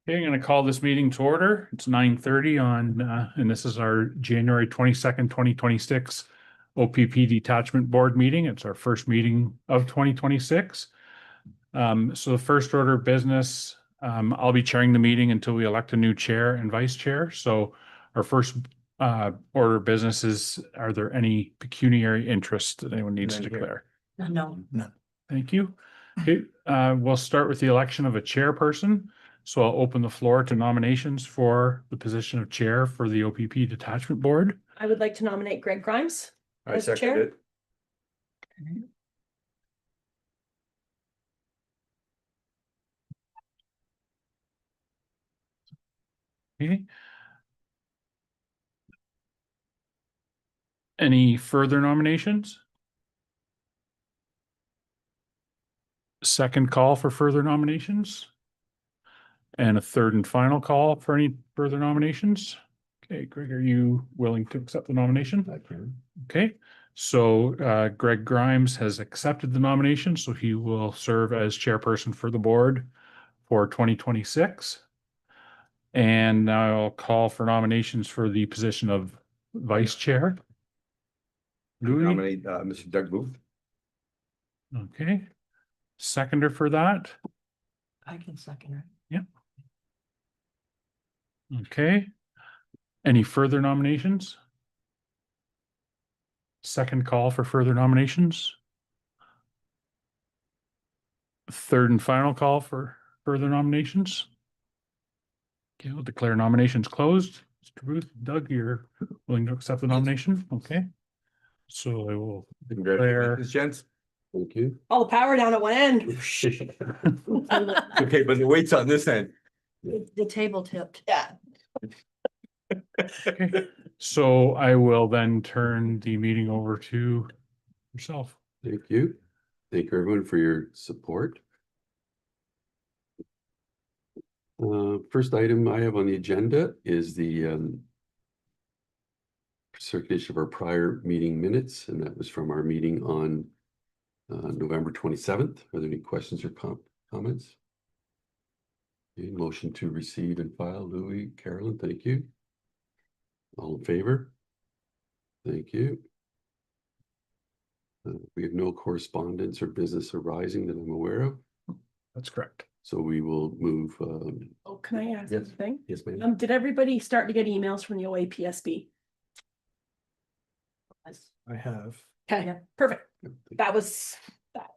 Okay, I'm going to call this meeting to order. It's 9:30 on, and this is our January 22nd, 2026 OPP Detachment Board meeting. It's our first meeting of 2026. So the first order of business, I'll be chairing the meeting until we elect a new chair and vice chair. So our first order of business is, are there any pecuniary interests that anyone needs to declare? No. None. Thank you. Okay, we'll start with the election of a chairperson. So I'll open the floor to nominations for the position of chair for the OPP Detachment Board. I would like to nominate Greg Grimes I as second chair. it. Okay. Any further nominations? Second call for further nominations? And a third and final call for any further nominations? Okay, Greg, are you willing to accept the nomination? I can. Okay, so Greg Grimes has accepted the nomination, so he will serve as chairperson for the board for 2026. And now I'll call for nominations for the position of vice chair. Louis, Nominate Mr. Doug Booth. okay. Seconder for that, I can second it. okay. Any further nominations? Second call for further nominations? Third and final call for further nominations? Okay, we'll declare nominations closed. Mr. Booth, Doug, you're willing to accept the nomination? Okay. So I will declare. Congratulations, gents. Thank you. All the power down at one end. Okay, but the weight's on this end. The table tipped. Yeah. Okay. So I will then turn the meeting over to yourself. Thank you. Thank you everyone for your support. First item I have on the agenda is the circulation of our prior meeting minutes, and that was from our meeting on November 27th. Are there any questions or comments? Okay, motion to receive and file. Louis, Carolyn, thank you. All in favor? Thank you. We have no correspondence or business arising that I'm aware of, That's correct. so we will move. Oh, can I ask Yes. something? Yes, ma'am. Did everybody start to get emails from the OAPSB? I have. Okay, perfect. That was that.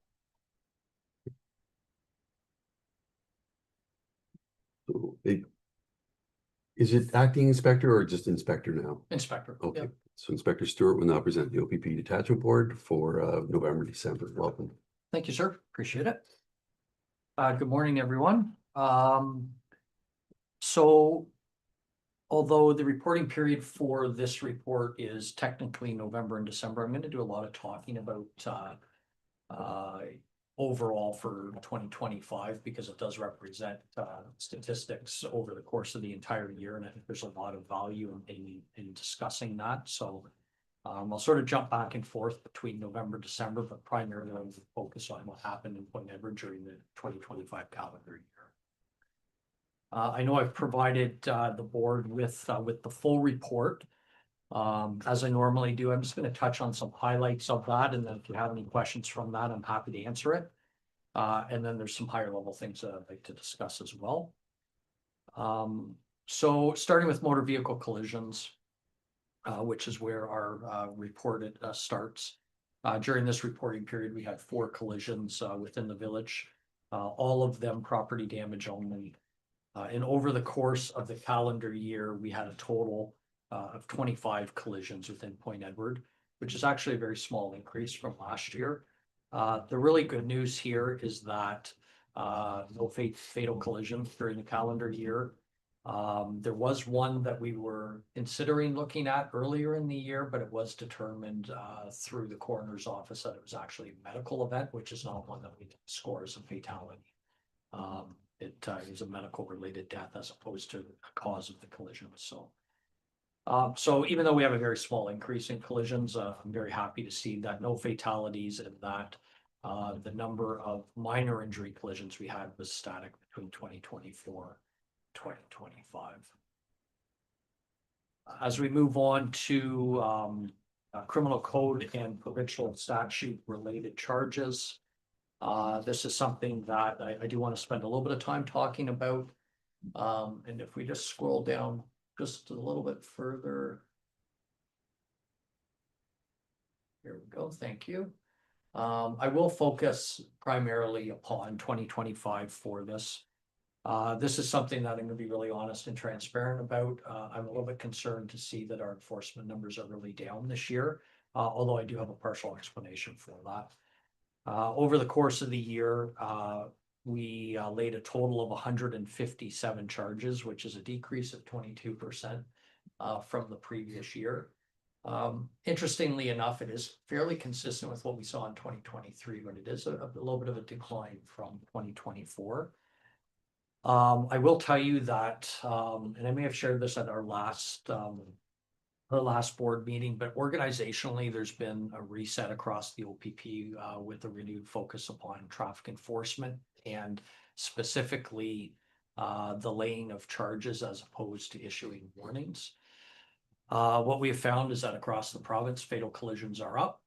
So is it acting inspector or just inspector now? Inspector. Okay, Yep. so Inspector Stewart will now present the OPP Detachment Board for November, December. Welcome. Thank you, sir. Appreciate it. Good morning, everyone. So although the reporting period for this report is technically November and December, I'm going to do a lot of talking about overall for 2025 because it does represent statistics over the course of the entire year, and I think there's a lot of value in discussing that. So I'll sort of jump back and forth between November, December, but primarily I'll focus on what happened in Point Edward during the 2025 calendar year. I know I've provided the board with the full report. As I normally do, I'm just going to touch on some highlights of that, and then if you have any questions from that, I'm happy to answer it. And then there's some higher level things that I'd like to discuss as well. So starting with motor vehicle collisions, which is where our report starts. During this reporting period, we had 4 collisions within the village, all of them property damage only. And over the course of the calendar year, we had a total of 25 collisions within Point Edward, which is actually a very small increase from last year. The really good news here is that no fatal collisions during the calendar year. There was one that we were considering looking at earlier in the year, but it was determined through the coroner's office that it was actually a medical event, which is not one that we score as a fatality. It is a medical related death as opposed to a cause of the collision. So even though we have a very small increase in collisions, I'm very happy to see that no fatalities and that the number of minor injury collisions we had was static between 2024 2025. As we move on to criminal code and provincial statute related charges. This is something that I do want to spend a little bit of time talking about. And if we just scroll down just a little bit further. Here we go, thank you. I will focus primarily upon 2025 for this. This is something that I'm gonna be really honest and transparent about. I'm a little bit concerned to see that our enforcement numbers are really down this year, although I do have a partial explanation for that. Over the course of the year, we laid a total of 157 charges, which is a decrease of 22% from the previous year. Interestingly enough, it is fairly consistent with what we saw in 2023, but it is a little bit of a decline from 2024. I will tell you that, and I may have shared this at our last board meeting, but organizationally, there's been a reset across the OPP with a renewed focus upon traffic enforcement and specifically the laying of charges as opposed to issuing warnings. What we have found is that across the province, fatal collisions are up,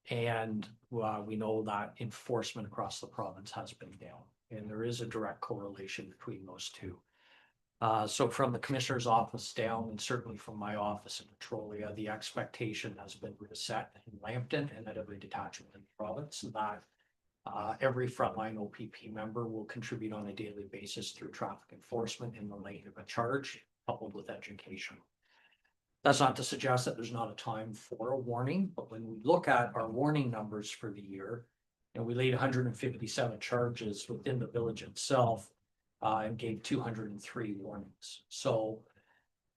and we know that enforcement across the province has been down, and there is a direct correlation between those two. So from the commissioner's office down, and certainly from my office in Petrolia, the expectation has been reset in Lambton and at every detachment in the province that every frontline OPP member will contribute on a daily basis through traffic enforcement in the laying of a charge, coupled with education. That's not to suggest that there's not a time for a warning, but when we look at our warning numbers for the year, and we laid 157 charges within the village itself, and gave 203 warnings. So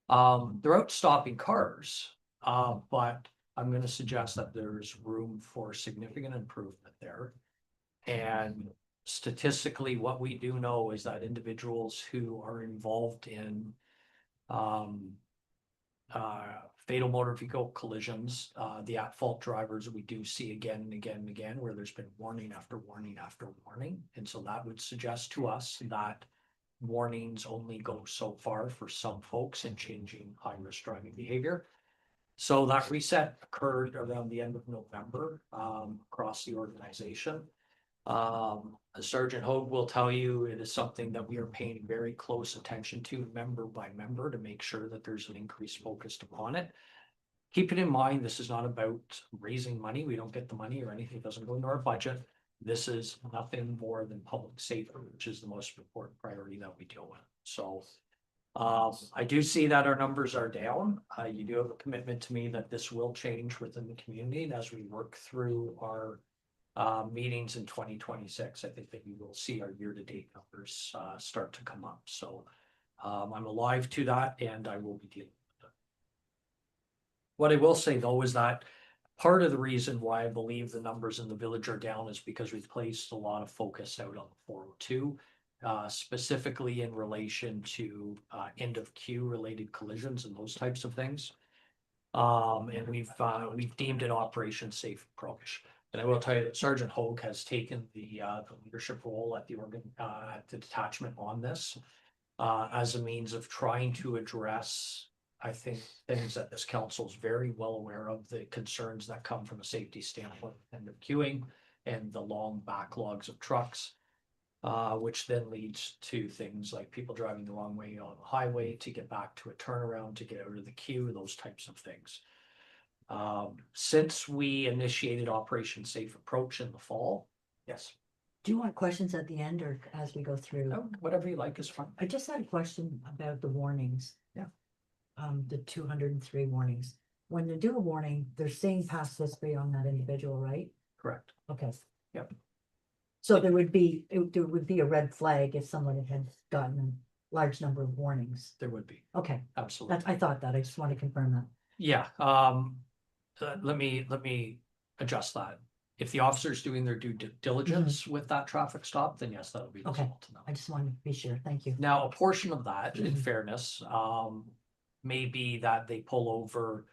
they're out stopping cars, but I'm going to suggest that there's room for significant improvement there. And statistically, what we do know is that individuals who are involved in fatal motor vehicle collisions, the at-fault drivers, we do see again and again and again where there's been warning after warning after warning. And so that would suggest to us that warnings only go so far for some folks in changing high-risk driving behavior. So that reset occurred around the end of November across the organization. Sergeant Hogue will tell you it is something that we are paying very close attention to member by member to make sure that there's an increased focus upon it. Keep it in mind, this is not about raising money. We don't get the money or anything. It doesn't go into our budget. This is nothing more than public safety, which is the most important priority that we deal with. So I do see that our numbers are down. You do have a commitment to me that this will change within the community. And as we work through our meetings in 2026, I think that you will see our year-to-date numbers start to come up. So I'm alive to that, and I will be dealing with it. What I will say though is that part of the reason why I believe the numbers in the village are down is because we've placed a lot of focus out on the 402, specifically in relation to end of queue related collisions and those types of things. And we've deemed it Operation Safe Approach. And I will tell you that Sergeant Hogue has taken the leadership role at the detachment on this as a means of trying to address, I think, things that this council is very well aware of, the concerns that come from a safety standpoint and the queuing and the long backlogs of trucks, which then leads to things like people driving the wrong way on the highway to get back to a turnaround, to get out of the queue, those types of things. Since we initiated Operation Safe Approach in the fall, yes. Do you want questions at the end or as we go through? Oh, whatever you like is fine. I just had a question about the warnings. Yeah. The 203 warnings. When they do a warning, they're staying past history on that individual, right? Correct. Okay. Yep. So there would be a red flag if someone had gotten a large number of warnings. There would be. Okay, Absolutely. I thought that. I just want to confirm that. Yeah. Let me adjust that. If the officer's doing their due diligence with that traffic stop, then yes, that'll be Okay. visible to them. I just wanted to be sure. Thank you. Now, a portion of that, in fairness, may be that they pull over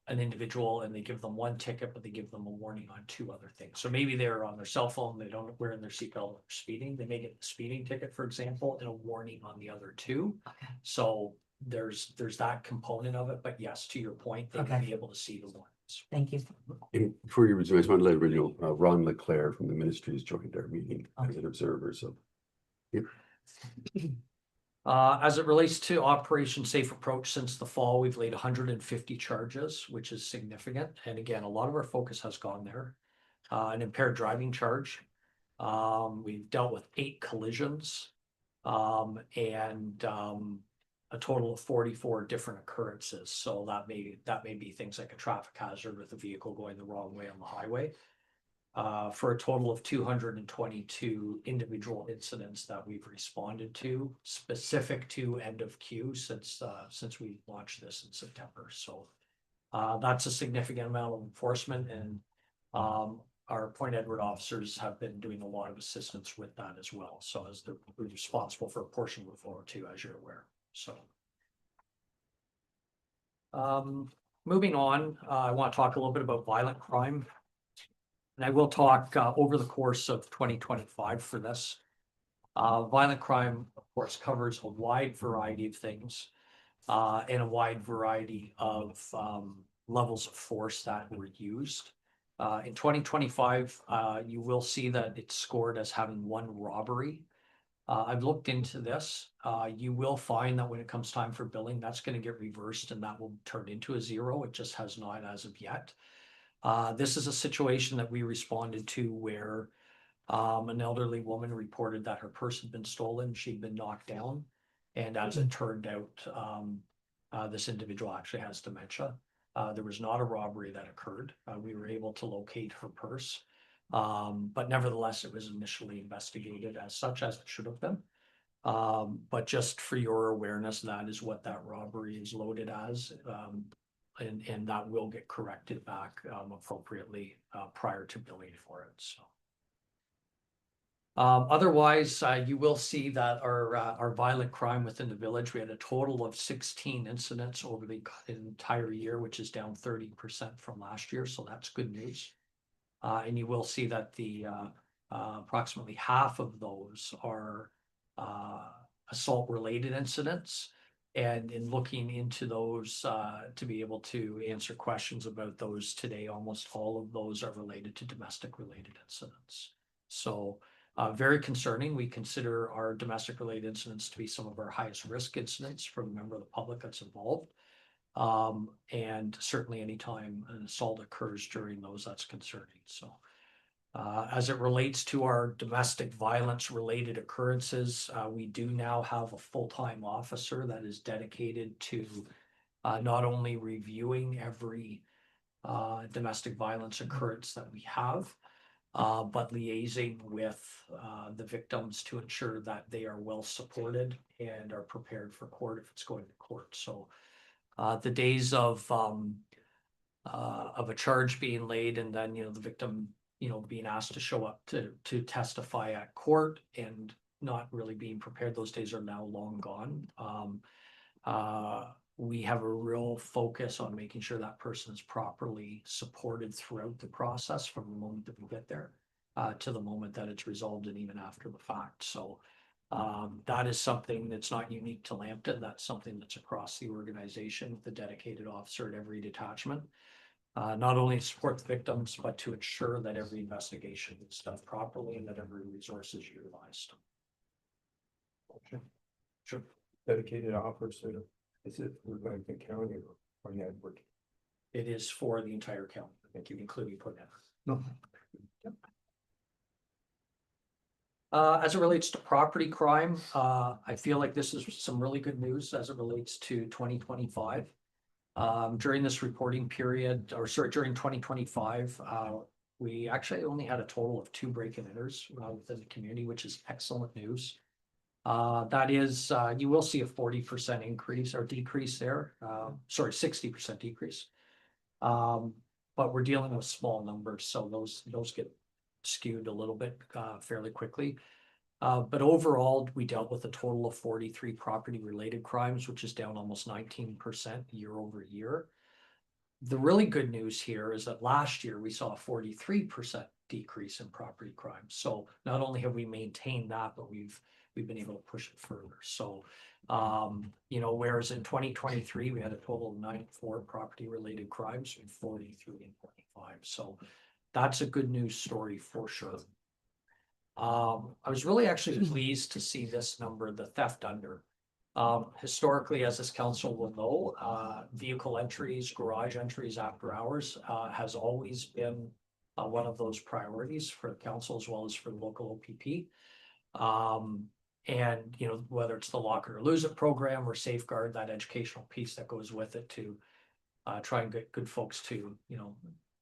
an individual and they give them one ticket, but they give them a warning on two other things. So maybe they're on their cell phone, they don't wear their seatbelt, or speeding, they may get the speeding ticket, for example, and a warning on the other two. Okay. So there's that component of it, but yes, to your point, they Okay. will be able to see the warnings. Thank you. And before you resume, I just want to let everybody know, Ron Leclerc from the ministry has joined our meeting as Okay. an observer, so. As it relates to Operation Safe Approach, since the fall, we've laid 150 charges, which is significant. And again, a lot of our focus has gone there. An impaired driving charge. We've dealt with 8 collisions. And a total of 44 different occurrences. So that may be things like a traffic hazard with a vehicle going the wrong way on the highway. For a total of 222 individual incidents that we've responded to, specific to end of queue since we launched this in September. So that's a significant amount of enforcement, and our Point Edward officers have been doing a lot of assistance with that as well. So as they're responsible for a portion of the 402, as you're aware. So moving on, I want to talk a little bit about violent crime. And I will talk over the course of 2025 for this. Violent crime, of course, covers a wide variety of things and a wide variety of levels of force that were used. In 2025, you will see that it's scored as having 1 robbery. I've looked into this. You will find that when it comes time for billing, that's going to get reversed and that will turn into a 0. It just has not as of yet. This is a situation that we responded to where an elderly woman reported that her purse had been stolen. She'd been knocked down. And as it turned out, this individual actually has dementia. There was not a robbery that occurred. We were able to locate her purse. But nevertheless, it was initially investigated as such as it should have been. But just for your awareness, that is what that robbery is loaded as. And that will get corrected back appropriately prior to billing for it. So otherwise, you will see that our violent crime within the village, we had a total of 16 incidents over the entire year, which is down 30% from last year. So that's good news. And you will see that the approximately half of those are assault related incidents. And in looking into those to be able to answer questions about those today, almost all of those are related to domestic related incidents. So very concerning. We consider our domestic related incidents to be some of our highest risk incidents from a member of the public that's involved. And certainly anytime an assault occurs during those, that's concerning. So as it relates to our domestic violence related occurrences, we do now have a full-time officer that is dedicated to not only reviewing every domestic violence occurrence that we have, but liaising with the victims to ensure that they are well supported and are prepared for court if it's going to court. So the days of a charge being laid and then, the victim, being asked to show up to testify at court and not really being prepared, those days are now long gone. We have a real focus on making sure that person is properly supported throughout the process from the moment that we get there to the moment that it's resolved and even after the fact. So that is something that's not unique to Lambton. That's something that's across the organization with a dedicated officer at every detachment. Not only to support the victims, but to ensure that every investigation is done properly and that every resource is utilized. Sure. Dedicated officer, is it for Lambton County or Point Edward? It is for the entire county, including Point Edward. No. As it relates to property crime, I feel like this is some really good news as it relates to 2025. During this reporting period, during 2025, we actually only had a total of 2 break-in enters within the community, which is excellent news. That is, you will see a 40% increase or decrease there. 60% decrease. But we're dealing with small numbers, so those get skewed a little bit fairly quickly. But overall, we dealt with a total of 43 property related crimes, which is down almost 19% year over year. The really good news here is that last year we saw a 43% decrease in property crime. So not only have we maintained that, but we've been able to push it further. So, you know, whereas in 2023, we had a total of 94 property related crimes and 43 in 25. So that's a good news story for sure. I was really actually pleased to see this number, the theft under. Historically, as this council will know, vehicle entries, garage entries after hours, has always been one of those priorities for the council as well as for the local OPP. And, you know, whether it's the lock it or lose it program or safeguard, that educational piece that goes with it to try and get good folks to, you know,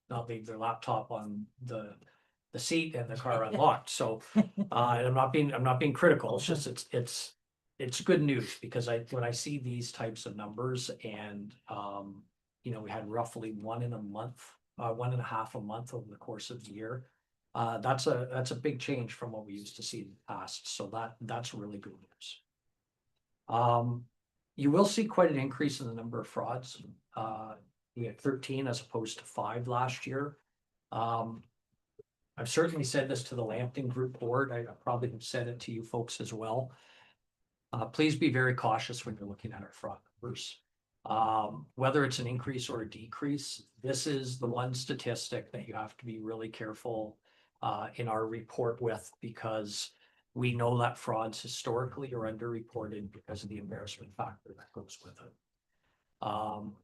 not leave their laptop on the seat and the car unlocked. So, and I'm not being critical. It's just, it's good news because when I see these types of numbers and, you know, we had roughly 1 in a month, 1.5 a month over the course of the year. That's a big change from what we used to see in the past. So that's really good news. You will see quite an increase in the number of frauds. We had 13 as opposed to 5 last year. I've certainly said this to the Lambton Group Board. I probably have said it to you folks as well. Please be very cautious when you're looking at our fraud numbers. Whether it's an increase or a decrease, this is the one statistic that you have to be really careful in our report with, because we know that frauds historically are underreported because of the embarrassment factor that goes with it.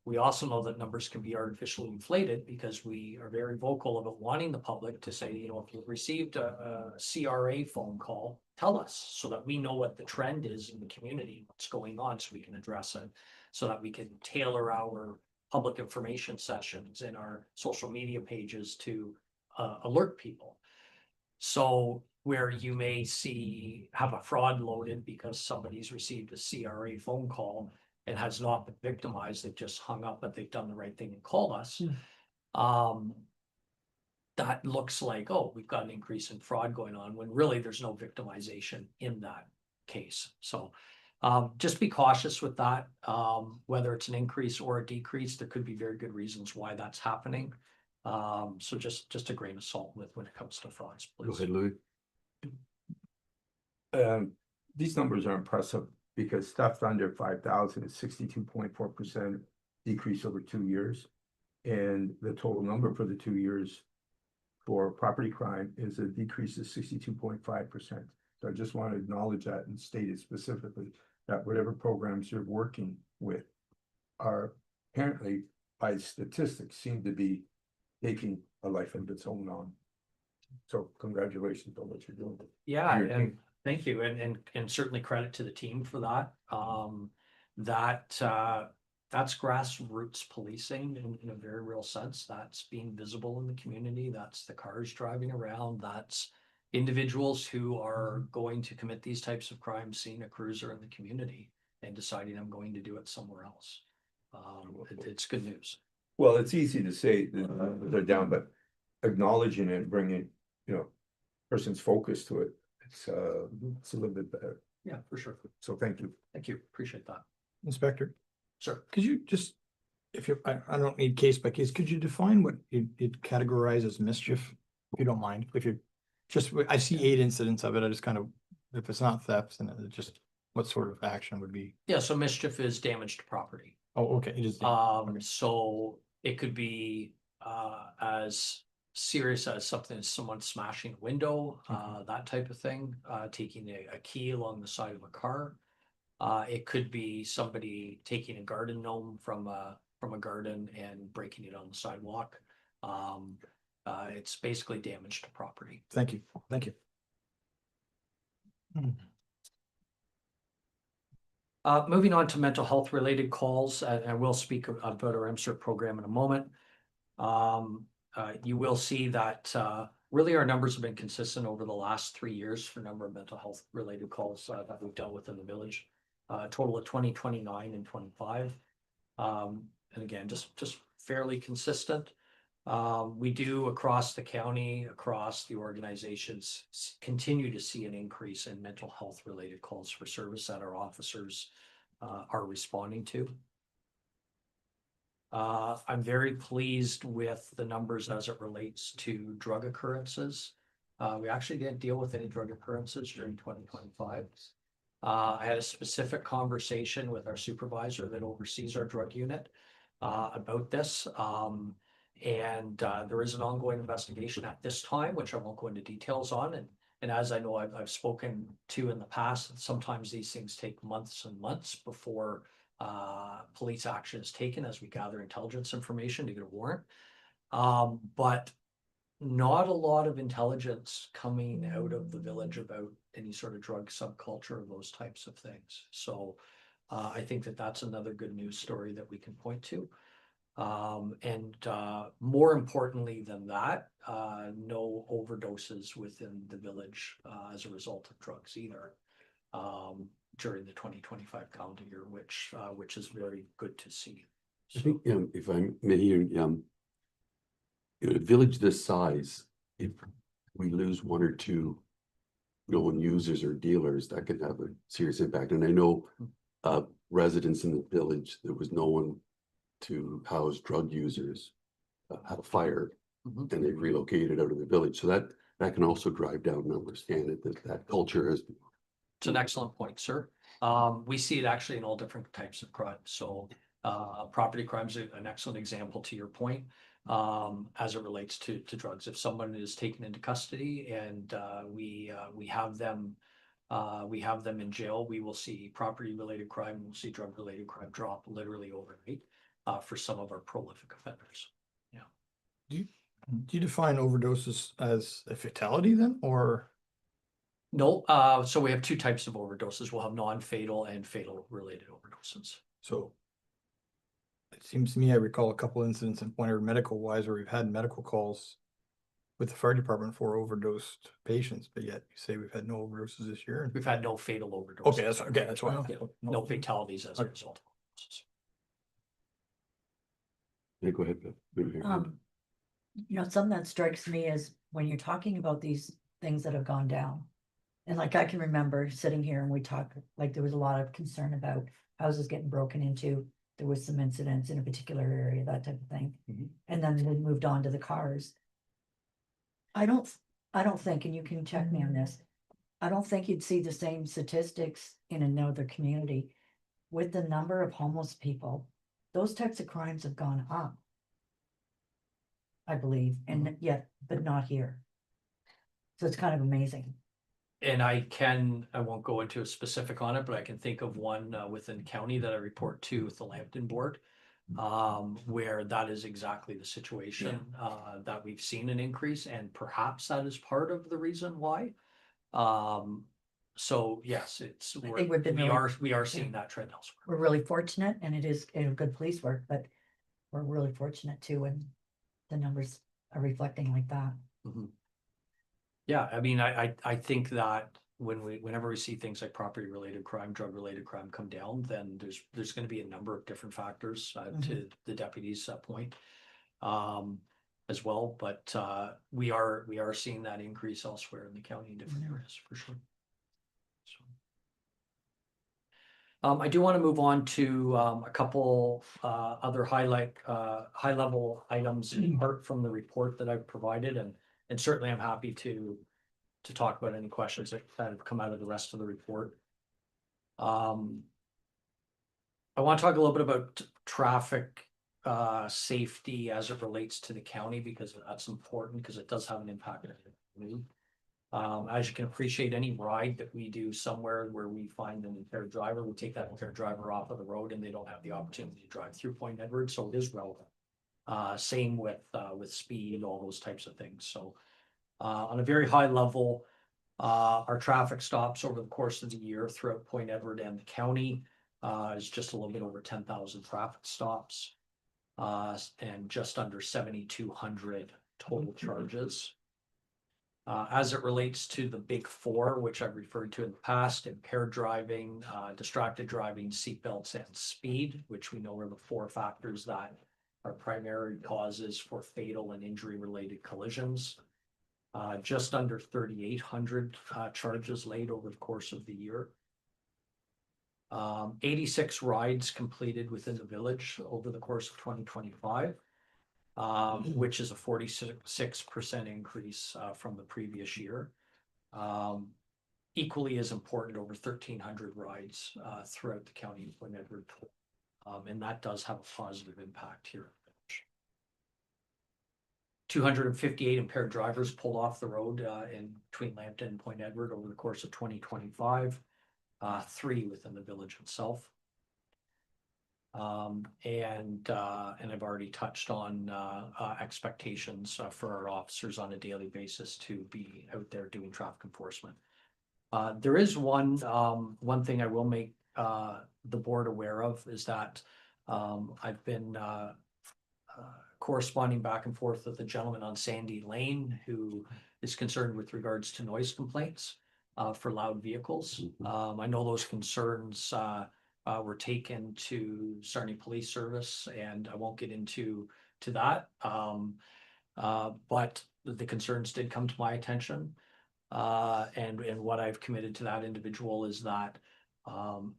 We also know that numbers can be artificially inflated because we are very vocal about wanting the public to say, you know, if you've received a CRA phone call, tell us so that we know what the trend is in the community, what's going on, so we can address it, so that we can tailor our public information sessions and our social media pages to alert people. So where you may have a fraud loaded because somebody's received a CRA phone call and has not been victimized, they've just hung up, but they've done the right thing and called us. That looks like, oh, we've got an increase in fraud going on, when really there's no victimization in that case. So just be cautious with that. Whether it's an increase or a decrease, there could be very good reasons why that's happening. So just a grain of salt with when it comes to frauds, Go please. ahead, Louis. These numbers are impressive because theft under 5,000 is 62.4% decrease over 2 years. And the total number for the 2 years for property crime is a decrease of 62.5%. So I just want to acknowledge that and state it specifically, that whatever programs you're working with are apparently, by statistics, seem to be taking a life of its own on. So congratulations on what you're doing. Yeah, Your and team. thank you, and certainly credit to the team for that. That's grassroots policing in a very real sense. That's being visible in the community. That's the cars driving around. That's individuals who are going to commit these types of crimes, seeing a cruiser in the community and deciding I'm going to do it somewhere else. It's good news. Well, it's easy to say that they're down, but acknowledging it, bringing, you know, person's focus to it, it's a little bit better. Yeah, for sure. So thank you. Thank you. Appreciate that. Inspector, Sure. could you just, if you, I don't need case by case, could you define what it categorizes as mischief? If you don't mind, if you're just, I see 8 incidents of it, I just kind of, if it's not theft, then it just, what sort of action would be? Yeah, so mischief is damage to property. Oh, okay, it is. So it could be as serious as something as someone smashing a window, that type of thing, taking a key along the side of a car. It could be somebody taking a garden gnome from a garden and breaking it on the sidewalk. It's basically damage to property. Thank you, thank you. Moving on to mental health related calls, I will speak about our MCERT program in a moment. You will see that really our numbers have been consistent over the last 3 years for number of mental health related calls that we've dealt with in the village. A total of 29 and 25. And again, just fairly consistent. We do across the county, across the organizations, continue to see an increase in mental health related calls for service that our officers are responding to. I'm very pleased with the numbers as it relates to drug occurrences. We actually didn't deal with any drug occurrences during 2025. I had a specific conversation with our supervisor that oversees our drug unit about this. And there is an ongoing investigation at this time, which I won't go into details on. And as I know, I've spoken to in the past, sometimes these things take months and months before police action is taken as we gather intelligence information to get a warrant. But not a lot of intelligence coming out of the village about any sort of drug subculture or those types of things. So I think that that's another good news story that we can point to. And more importantly than that, no overdoses within the village as a result of drugs either during the 2025 calendar year, which is very good to see. I think, if I may hear, a village this size, if we lose one or two known users or dealers, that could have a serious impact. And I know residents in the village, there was no one to house drug users, had a fire, Mhm. and they relocated out of the village. So that can also drive down numbers, and that culture has. It's an excellent point, sir. We see it actually in all different types of crime. So property crime is an excellent example to your point. As it relates to drugs, if someone is taken into custody and we have them in jail, we will see property related crime, we'll see drug related crime drop literally overnight for some of our prolific offenders. Do you define overdoses as a fatality then, or? No, so we have two types of overdoses. We'll have non-fatal and fatal related overdoses. So it seems to me I recall a couple incidents in Point Edward medical wise where we've had medical calls with the fire department for overdosed patients, but yet you say we've had no overdoses this year. We've had no fatal overdoses. Okay, that's why. Yeah, no fatalities as a result. Yeah, go ahead, Beth. Something that strikes me is when you're talking about these things that have gone down. And like I can remember sitting here and we talked, like there was a lot of concern about houses getting broken into. There was some incidents in a particular area, that type of thing. Mhm. And then they moved on to the cars. I don't think, and you can check me on this, I don't think you'd see the same statistics in another community with the number of homeless people. Those types of crimes have gone up, I believe, and yet, but not here. So it's kind of amazing. And I won't go into a specific on it, but I can think of one within county that I report to with the Lambton board. Where that is exactly the situation that we've seen an increase, and perhaps that is part of the reason why. So yes, think we've been we are seeing that trend elsewhere. We're really fortunate, and it is good police work, but we're really fortunate too, and the numbers are reflecting like that. Mhm. Yeah, I mean, I think that whenever we see things like property related crime, drug related crime come down, then there's going to be a number of different factors to the deputy's point as well. But we are seeing that increase elsewhere in the county in different areas for sure. So I do want to move on to a couple other high level items apart from the report that I've provided, and certainly I'm happy to talk about any questions that have come out of the rest of the report. I want to talk a little bit about traffic safety as it relates to the county, because that's important, because it does have an impact on the community. As you can appreciate, any ride that we do somewhere where we find an impaired driver, we take that impaired driver off of the road and they don't have the opportunity to drive through Point Edward, so it is relevant. Same with speed, all those types of things. So on a very high level, our traffic stops over the course of the year throughout Point Edward and the county is just a little bit over 10,000 traffic stops and just under 7,200 total charges. As it relates to the big four, which I've referred to in the past: impaired driving, distracted driving, seatbelts, and speed, which we know are the four factors that are primary causes for fatal and injury related collisions. Just under 3,800 charges laid over the course of the year. 86 rides completed within the village over the course of 2025. Which is a 46% increase from the previous year. Equally as important, over 1,300 rides throughout the county of Port Edward. And that does have a positive impact here. 258 impaired drivers pulled off the road in between Lambton and Point Edward over the course of 2025. 3 within the village itself. And I've already touched on expectations for our officers on a daily basis to be out there doing traffic enforcement. There is one thing I will make the board aware of is that I've been corresponding back and forth with the gentleman on Sandy Lane who is concerned with regards to noise complaints for loud vehicles. I know those concerns were taken to Sarnia Police Service, and I won't get into that. But the concerns did come to my attention. And what I've committed to that individual is that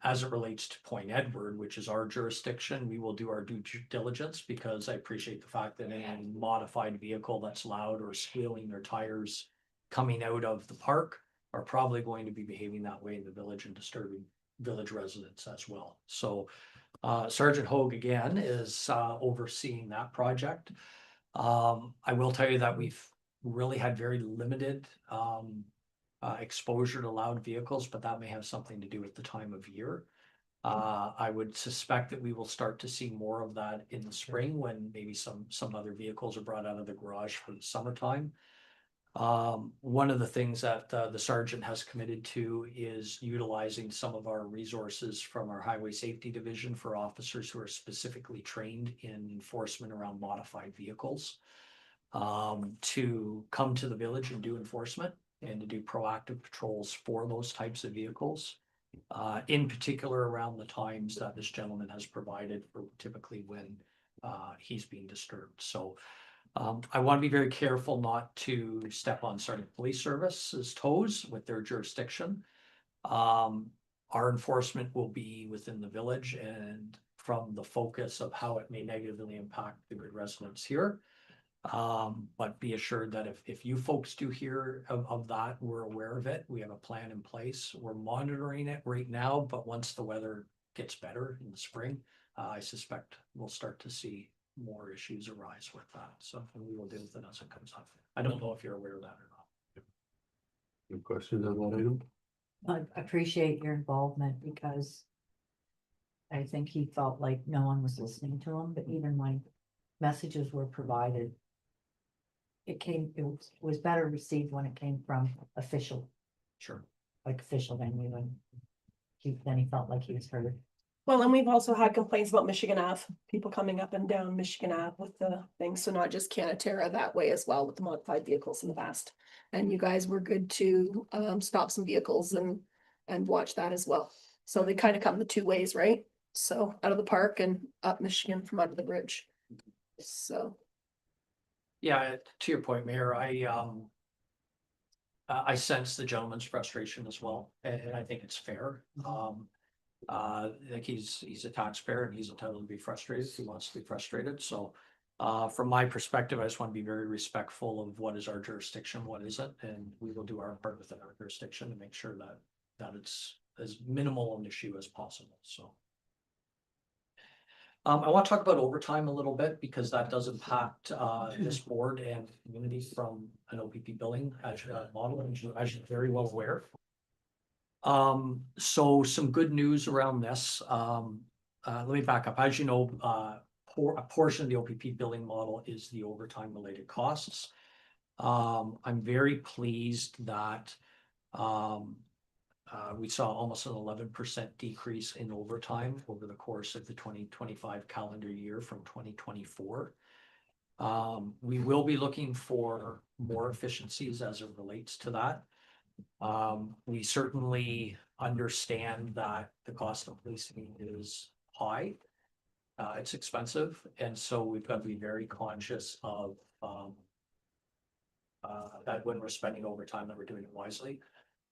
as it relates to Point Edward, which is our jurisdiction, we will do our due diligence, because I appreciate the fact that any modified vehicle that's loud or squealing their tires coming out of the park are probably going to be behaving that way in the village and disturbing village residents as well. So Sergeant Hogue again is overseeing that project. I will tell you that we've really had very limited exposure to loud vehicles, but that may have something to do with the time of year. I would suspect that we will start to see more of that in the spring when maybe some other vehicles are brought out of the garage for the summertime. One of the things that the sergeant has committed to is utilizing some of our resources from our highway safety division for officers who are specifically trained in enforcement around modified vehicles, to come to the village and do enforcement and to do proactive patrols for those types of vehicles, in particular around the times that this gentleman has provided for typically when he's being disturbed. So I want to be very careful not to step on Sarnia Police Service's toes with their jurisdiction. Our enforcement will be within the village and from the focus of how it may negatively impact the good residents here. But be assured that if you folks do hear of that, we're aware of it. We have a plan in place. We're monitoring it right now, but once the weather gets better in the spring, I suspect we'll start to see more issues arise with that. So we will deal with it as it comes up. I don't know if you're aware of that or not. Any questions on that item? I appreciate your involvement, because I think he felt like no one was listening to him, but even when messages were provided, it was better received when it came from official, Sure. like official venue, and then he felt like he was heard. Well, and we've also had complaints about Michigan Ave, people coming up and down Michigan Ave with the things, so not just Canatera, that way as well with the modified vehicles in the past. And you guys were good to stop some vehicles and watch that as well. So they kind of come the two ways, right? So out of the park and up Michigan from under the bridge. So. Yeah, to your point, Mayor, I sense the gentleman's frustration as well, and I think it's fair. Like he's a taxpayer and he's entitled to be frustrated. He wants to be frustrated. So from my perspective, I just want to be very respectful of what is our jurisdiction, what isn't, and we will do our part within our jurisdiction to make sure that it's as minimal an issue as possible. So I want to talk about overtime a little bit, because that does impact this board and community from an OPP billing model, as you're very well aware. So some good news around this. Let me back up. As you know, a portion of the OPP billing model is the overtime related costs. I'm very pleased that we saw almost an 11% decrease in overtime over the course of the 2025 calendar year from 2024. We will be looking for more efficiencies as it relates to that. We certainly understand that the cost of policing is high. It's expensive, and so we've got to be very conscious of that when we're spending overtime, that we're doing it wisely.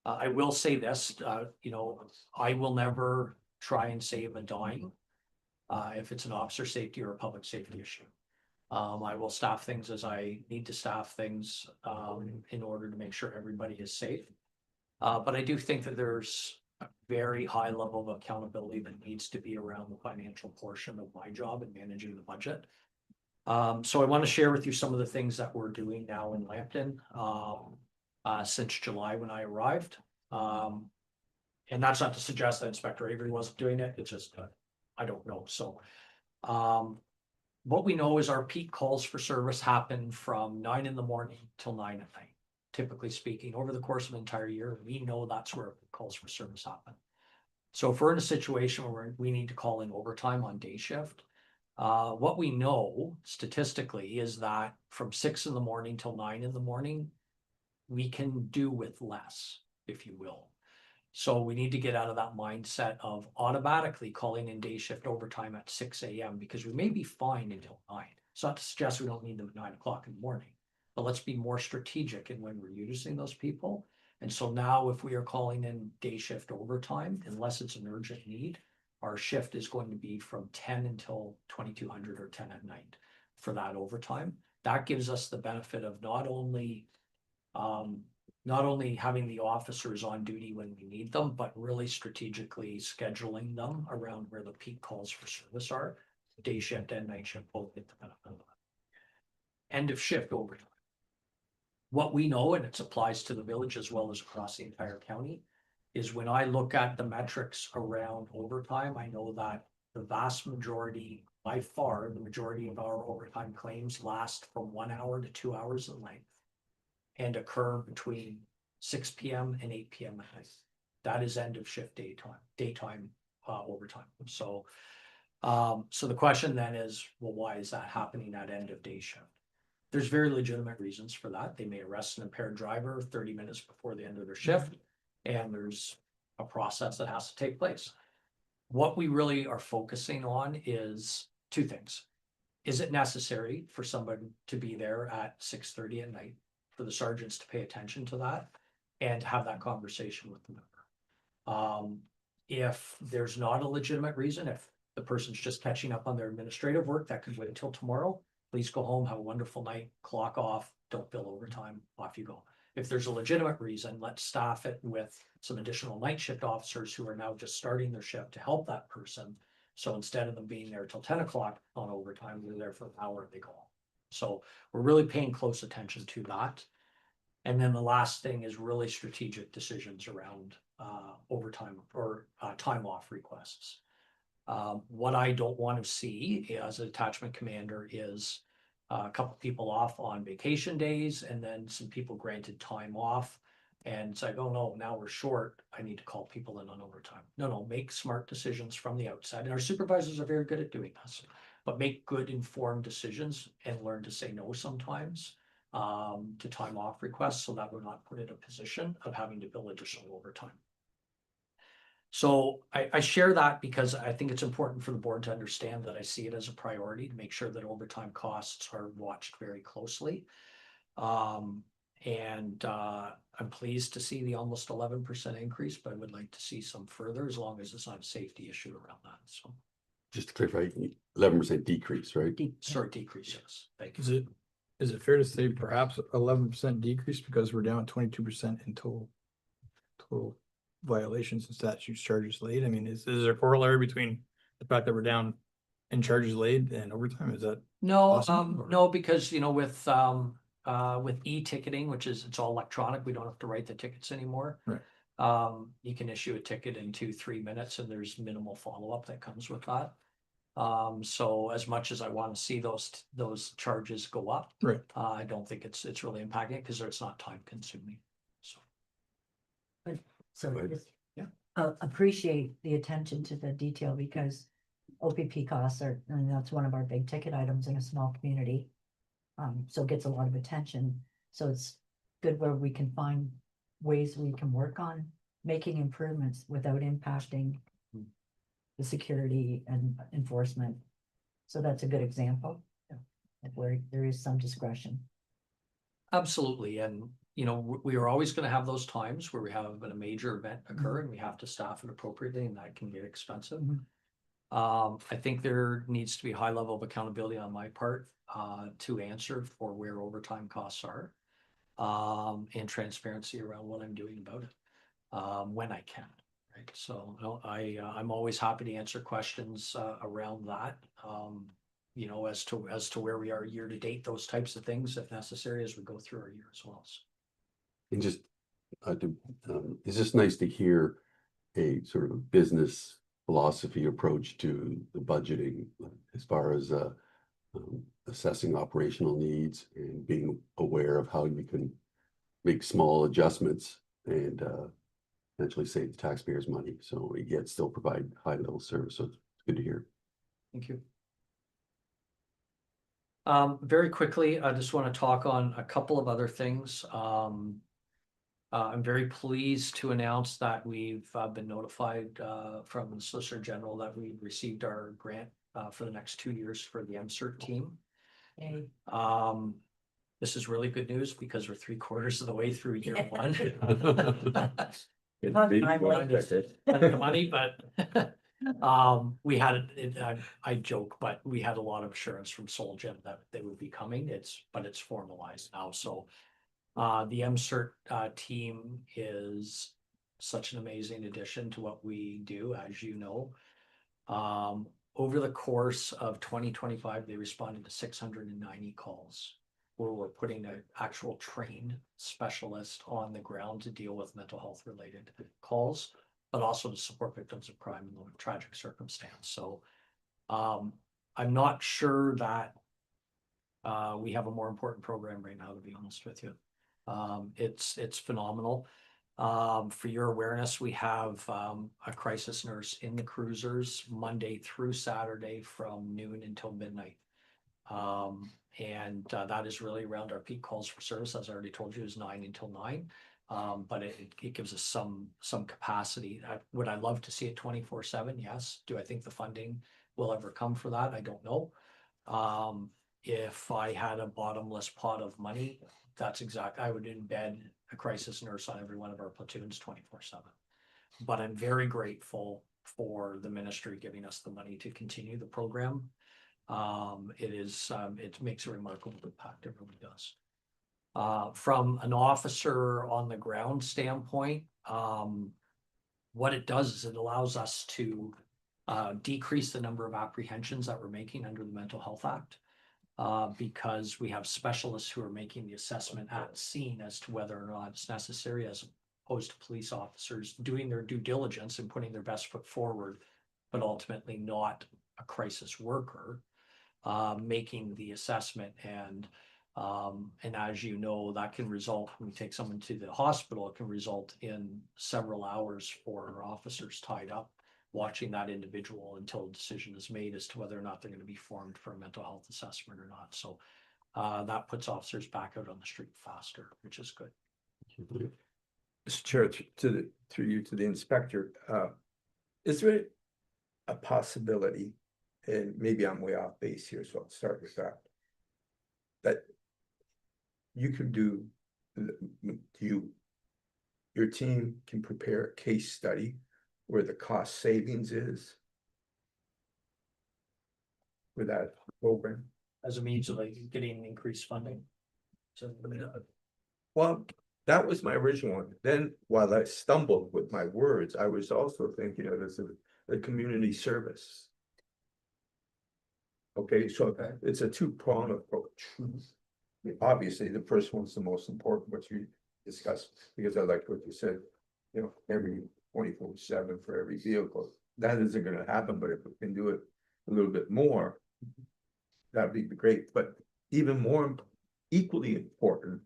I will say this, I will never try and save a dime. If it's an officer safety or a public safety issue. I will staff things as I need to staff things, in order to make sure everybody is safe. But I do think that there's a very high level of accountability that needs to be around the financial portion of my job and managing the budget. So I want to share with you some of the things that we're doing now in Lambton, since July when I arrived. And that's not to suggest that Inspector Avery wasn't doing it, it's just, I don't know, so. What we know is our peak calls for service happen from 9 in the morning till 9 at night. Typically speaking, over the course of an entire year, we know that's where calls for service happen. So if we're in a situation where we need to call in overtime on day shift, what we know statistically is that from 6 in the morning till 9 in the morning, we can do with less, if you will. So we need to get out of that mindset of automatically calling in day shift overtime at 6 a.m. because we may be fine until 9. It's not to suggest we don't need them at 9 o'clock in the morning, but let's be more strategic in when we're using those people. And so now if we are calling in day shift overtime, unless it's an urgent need, our shift is going to be from 10 until 2200 or 10 at night for that overtime. That gives us the benefit of not only having the officers on duty when we need them, but really strategically scheduling them around where the peak calls for service are. Day shift and night shift both get the benefit of that. End of shift overtime. What we know, and it applies to the village as well as across the entire county, is when I look at the metrics around overtime, I know that the vast majority, by far, the majority of our overtime claims last from 1 hour to 2 hours in length and occur between 6 p.m. and 8 p.m. at night. That is end of shift daytime overtime. So the question then is, well, why is that happening at end of day shift? There's very legitimate reasons for that. They may arrest an impaired driver 30 minutes before the end of their shift, and there's a process that has to take place. What we really are focusing on is two things. Is it necessary for somebody to be there at 6:30 at night, for the sergeants to pay attention to that and have that conversation with the member? If there's not a legitimate reason, if the person's just catching up on their administrative work, that could wait until tomorrow. Please go home, have a wonderful night, clock off, don't bill overtime, off you go. If there's a legitimate reason, let's staff it with some additional night shift officers who are now just starting their shift to help that person. So instead of them being there till 10 o'clock on overtime, they're there for an hour and they go home. So we're really paying close attention to that. And then the last thing is really strategic decisions around overtime or time off requests. What I don't want to see as a detachment commander is a couple people off on vacation days and then some people granted time off. And it's like, oh no, now we're short. I need to call people in on overtime. No, make smart decisions from the outside. And our supervisors are very good at doing this, but make good informed decisions and learn to say no sometimes to time off requests so that we're not put in a position of having to bill additional overtime. So I share that because I think it's important for the board to understand that I see it as a priority to make sure that overtime costs are watched very closely. I'm pleased to see the almost 11% increase, but I would like to see some further as long as it's not a safety issue around that. So Just to clarify, 11% decrease, right? decrease, yes. Thank you. Is it fair to say perhaps 11% decrease because we're down 22% in total violations and statutes charges laid? I mean, is there a corollary between the fact that we're down in charges laid and overtime? Is that No, awesome, or- no, because with e-ticketing, which is it's all electronic, we don't have to write the tickets anymore. Right. You can issue a ticket in 2-3 minutes and there's minimal follow-up that comes with that. So as much as I want to see those charges go up, Right. I don't think it's really impacting it because it's not time consuming. So Right. just Yeah. appreciate the attention to the detail because OPP costs are, and that's one of our big ticket items in a small community. So it gets a lot of attention. So it's good where we can find ways we can work on making improvements without impacting the security and enforcement. So that's a good example of where there is some discretion. Absolutely, and we are always gonna have those times where we have a major event occur and we have to staff it appropriately, and that can get expensive. Mhm. I think there needs to be a high level of accountability on my part, to answer for where overtime costs are. And transparency around what I'm doing about it, when I can, right? So, no, I'm always happy to answer questions, around that. As to where we are year to date, those types of things, if necessary, as we go through our year as well. So. And just, it's just nice to hear a sort of a business philosophy approach to the budgeting as far as assessing operational needs and being aware of how you can make small adjustments and potentially save the taxpayers money. So yet still provide high level service. So it's good to hear. Thank you. Very quickly, I just want to talk on a couple of other things. I'm very pleased to announce that we've been notified from the Solicitor General that we received our grant for the next 2 years for the MCERT team. Yay. This is really good news because we're 3/4 of the way through year one. The money, but we had it. I joke, but we had a lot of assurance from Solgen that they would be coming. But it's formalized now. So the MCERT team is such an amazing addition to what we do, as you know. Over the course of 2025, they responded to 690 calls where we're putting an actual trained specialist on the ground to deal with mental health related calls, but also to support victims of crime in a tragic circumstance. So I'm not sure that we have a more important program right now, to be honest with you. It's phenomenal. For your awareness, we have a crisis nurse in the cruisers Monday through Saturday from noon until midnight. And that is really around our peak calls for service. As I already told you, is 9 until 9. But it gives us some capacity. Would I love to see it 24/7? Yes. Do I think the funding will ever come for that? I don't know. If I had a bottomless pot of money, I would embed a crisis nurse on every one of our platoons 24/7. But I'm very grateful for the ministry giving us the money to continue the program. It makes a remarkable impact. It really does. From an officer on the ground standpoint, what it does is it allows us to decrease the number of apprehensions that we're making under the Mental Health Act. Because we have specialists who are making the assessment at scene as to whether or not it's necessary, as opposed to police officers doing their due diligence and putting their best foot forward, but ultimately not a crisis worker making the assessment. And as you know, that can result, when we take someone to the hospital, it can result in several hours for our officers tied up watching that individual until a decision is made as to whether or not they're going to be formed for a mental health assessment or not. So that puts officers back out on the street faster, which is good. Mr. Chair, through you to the inspector, is there a possibility, and maybe I'm way off base here, so I'll start with that you could do, your team can prepare a case study where the cost savings is for that program? As a means of like getting increased funding. So, Well, that was my original one. Then while I stumbled with my words, I was also thinking of it as a community service. Okay, so it's a two-pronged approach. Obviously, the first one's the most important, what you discussed, because I liked what you said, every 24/7 for every vehicle. That isn't gonna happen, but if we can do it a little bit more, that'd be great. But even more, equally important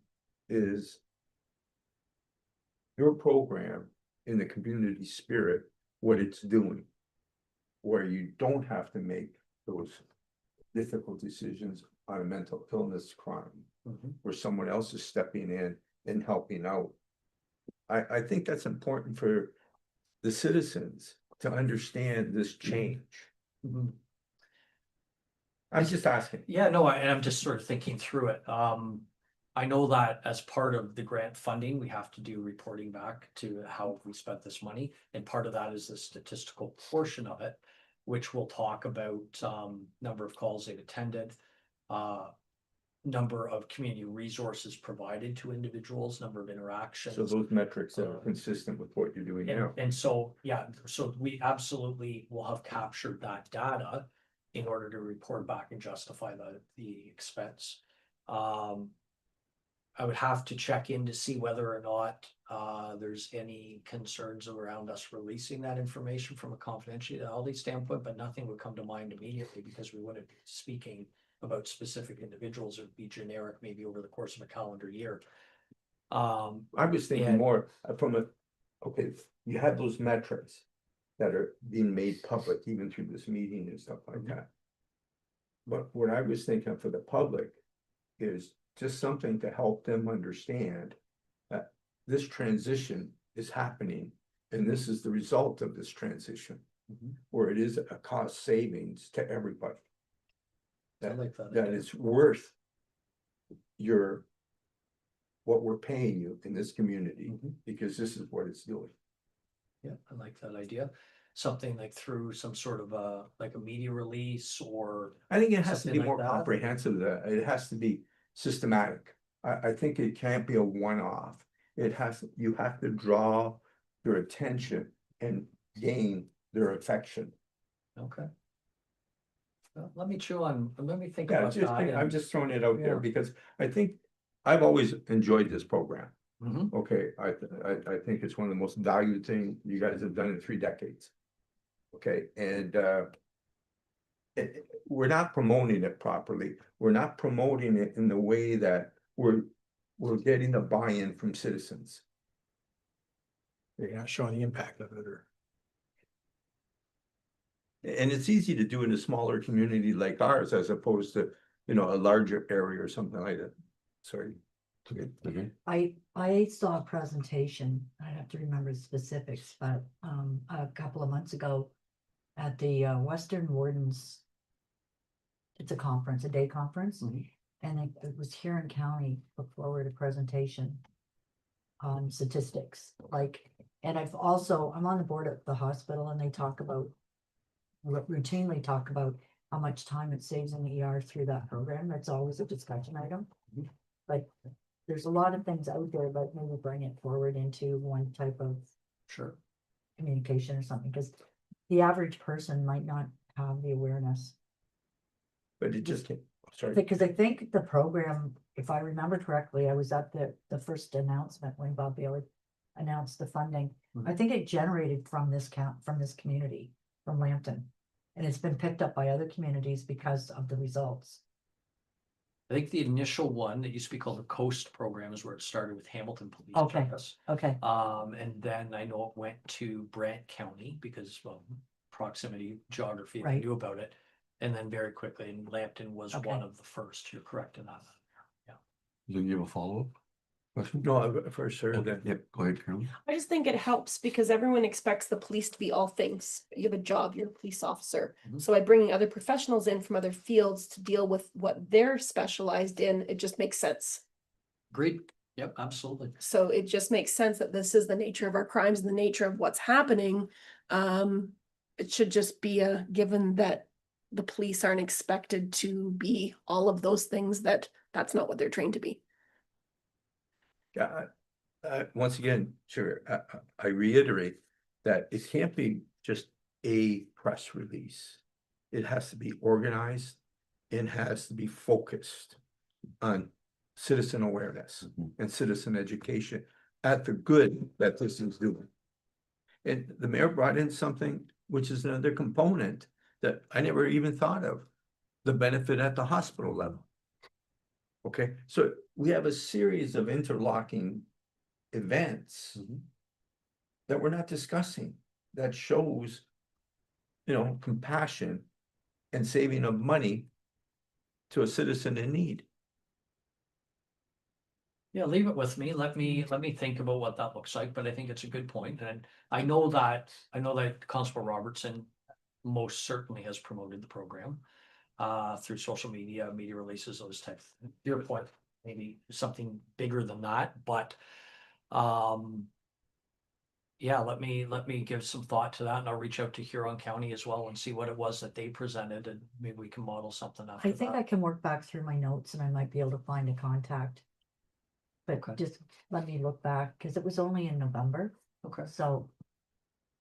is your program in the community spirit, what it's doing, where you don't have to make those difficult decisions on a mental illness crime, where someone else is stepping in and helping out. I think that's important for the citizens to understand this change. I'm just asking. Yeah, no, I'm just sort of thinking through it. I know that as part of the grant funding, we have to do reporting back to how we spent this money. And part of that is the statistical portion of it, which will talk about number of calls they've attended, number of community resources provided to individuals, number of interactions. So those metrics that are consistent with what you're doing now. And so, yeah, so we absolutely will have captured that data in order to report back and justify the expense. I would have to check in to see whether or not there's any concerns around us releasing that information from a confidentiality standpoint, but nothing would come to mind immediately because we wouldn't be speaking about specific individuals. It would be generic, maybe over the course of a calendar year. I was thinking And- more from a, okay, you have those metrics that are being made public even through this meeting and stuff like that. But what I was thinking for the public is just something to help them understand that this transition is happening and this is the result of this transition, where it is a cost savings to everybody. I like that That idea. it's worth what we're paying you in this community, because this is what it's doing. Yeah, I like that idea. Something like through some sort of like a media release or. I think it has to be Something like more that. comprehensive, that it has to be systematic. I think it can't be a one-off. You have to draw their attention and gain their affection. Okay. Well, let me think Yeah, about that. I'm just throwing it out there Yeah. because I think I've always enjoyed this program. Mhm. Okay, I think it's one of the most valued things you guys have done in 3 decades. Okay, and we're not promoting it properly. We're not promoting it in the way that we're getting the buy-in from citizens. You're not showing the impact of it or. And it's easy to do in a smaller community like ours as opposed to, a larger area or something like that. Sorry. Okay, I saw a presentation, I'd have to remember the specifics, but a couple of months ago at the Western Wardens. It's a conference, a day conference, and it was here in county, put forward a presentation on statistics, and I'm on the board at the hospital and they routinely talk about how much time it saves in the ER through that program. That's always a discussion item. But there's a lot of things out there, but maybe bring it forward into one type of Sure. communication or something, because the average person might not have the awareness. But it just, sorry. Because I think the program, if I remember correctly, I was at the first announcement when Bob Bailey announced the funding. I think it generated from this community, from Lambton. And it's been picked up by other communities because of the results. I think the initial one that used to be called the Coast Program is where it started with Hamilton Police Okay. Service. Okay, And then I know it went to Brant County because, well, proximity, geography, they Right. knew about it. And then very quickly, and Lambton was Okay. one of the first. You're correct in that. do you have a follow-up question? No, for sure, Okay, then. yep, go ahead, Carolyn. I just think it helps because everyone expects the police to be all things. You have a job, you're a police officer. Mhm. So by bringing other professionals in from other fields to deal with what they're specialized in, it just makes sense. Agreed. Yep, absolutely. So it just makes sense that this is the nature of our crimes and the nature of what's happening. It should just be a given that the police aren't expected to be all of those things, that's not what they're trained to be. Yeah, once again, sure, I reiterate that it can't be just a press release. It has to be organized. It has to be focused on citizen awareness and citizen education at the good that this is doing. And the mayor brought in something which is another component that I never even thought of, the benefit at the hospital level. Okay, so we have a series of interlocking events that we're not discussing, that shows, compassion and saving of money to a citizen in need. Yeah, leave it with me. Let me think about what that looks like, but I think it's a good point. And I know that Constable Robertson most certainly has promoted the program through social media, media releases, those types. Your point. maybe something bigger than that, but yeah, let me give some thought to that, and I'll reach out to Huron County as well and see what it was that they presented, and maybe we can model something after I think I that. can work back through my notes and I might be able to find a contact. But Okay. just let me look back, because it was only in November, Okay. so.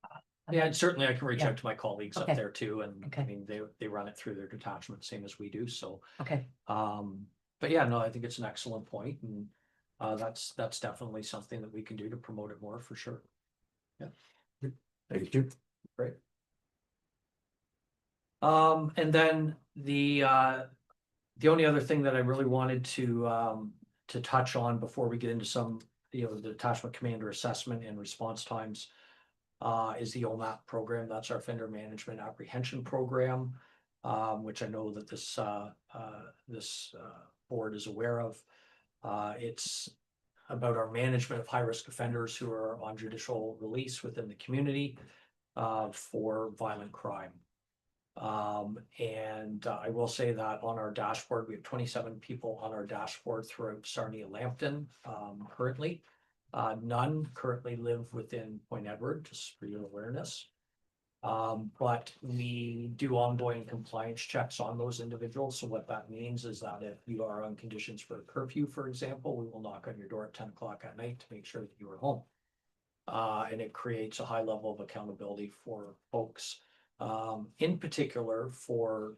I Yeah, might- and certainly I can reach Yeah. out to my colleagues up Okay. there too, and I Okay. mean, they run it through their detachment, same as we do, so. Okay, But yeah, no, I think it's an excellent point, and that's definitely something that we can do to promote it more for sure. Thank you. Great. And then the only other thing that I really wanted to touch on before we get into some, the detachment commander assessment and response times is the OMAP program. That's our offender management apprehension program, which I know that this board is aware of. It's about our management of high-risk offenders who are on judicial release within the community for violent crime. And I will say that on our dashboard, we have 27 people on our dashboard throughout Sarnia Lambton currently. None currently live within Point Edward, just for your awareness. But we do ongoing compliance checks on those individuals. So what that means is that if you are on conditions for a curfew, for example, we will knock on your door at 10 o'clock at night to make sure that you are home. And it creates a high level of accountability for folks, in particular for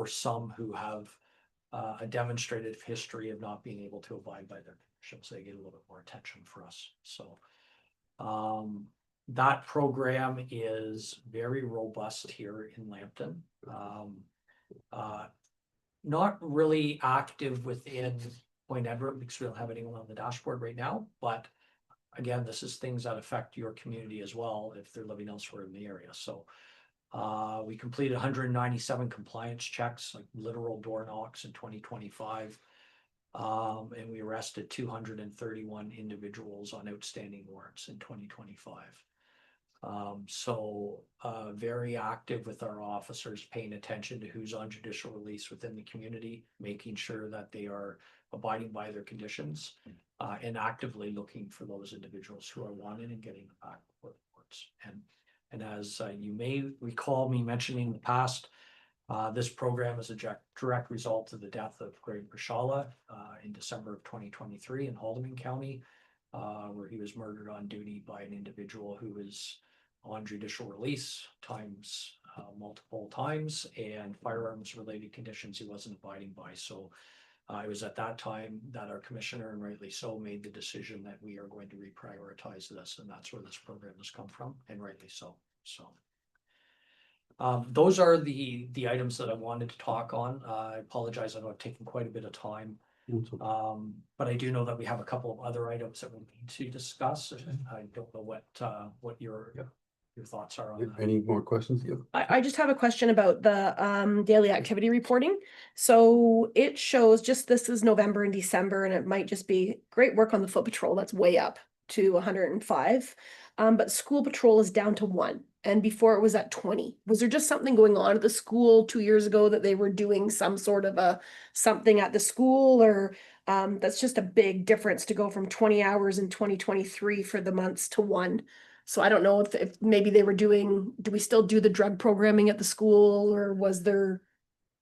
some who have a demonstrated history of not being able to abide by their conditions. They get a little bit more attention for us. So that program is very robust here in Lambton. Not really active within Point Edward because we don't have anyone on the dashboard right now, but again, this is things that affect your community as well if they're living elsewhere in the area. So we completed 197 compliance checks, like literal door knocks in 2025. And we arrested 231 individuals on outstanding warrants in 2025. So very active with our officers, paying attention to who's on judicial release within the community, making sure that they are abiding by their conditions, and actively looking for those individuals who are wanted and getting them back before the courts. And as you may recall me mentioning in the past, this program is a direct result of the death of Greg Brashala in December of 2023 in Haldeman County, where he was murdered on duty by an individual who was on judicial release multiple times, and firearms related conditions he wasn't abiding by. So it was at that time that our commissioner, and rightly so, made the decision that we are going to reprioritize this, and that's where this program has come from, and rightly so. So those are the items that I wanted to talk on. I apologize, I know I've taken quite a bit of time. But I do know that we have a couple of other items that we need to discuss. I don't know what your thoughts are on that. Any more questions? Yeah. I just have a question about the daily activity reporting. So it shows just this is November and December, and it might just be great work on the foot patrol. That's way up to 105. But school patrol is down to 1. And before it was at 20. Was there just something going on at the school 2 years ago that they were doing some sort of something at the school, or that's just a big difference to go from 20 hours in 2023 for the months to 1. So I don't know if maybe they were do we still do the drug programming at the school, or was there,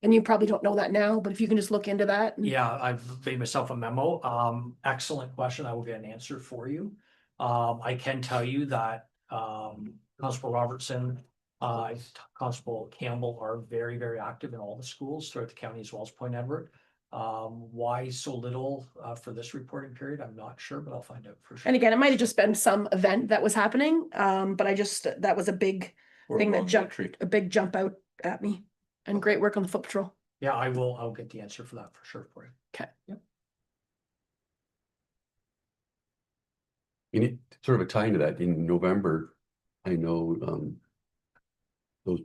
and you probably don't know that now, but if you can just look into that. Yeah, I've made myself a memo. Excellent question. I will get an answer for you. I can tell you that Constable Robertson, Constable Campbell are very, very active in all the schools throughout the county as well as Point Edward. Why so little for this reporting period? I'm not sure, but I'll find out for sure. And again, it might have just been some event that was happening, but that was a big thing that a big jump out at me. And great work on the foot patrol. Yeah, I'll get the answer for that for sure for you. Okay. Yep. And it sort of a tie into that in November, I know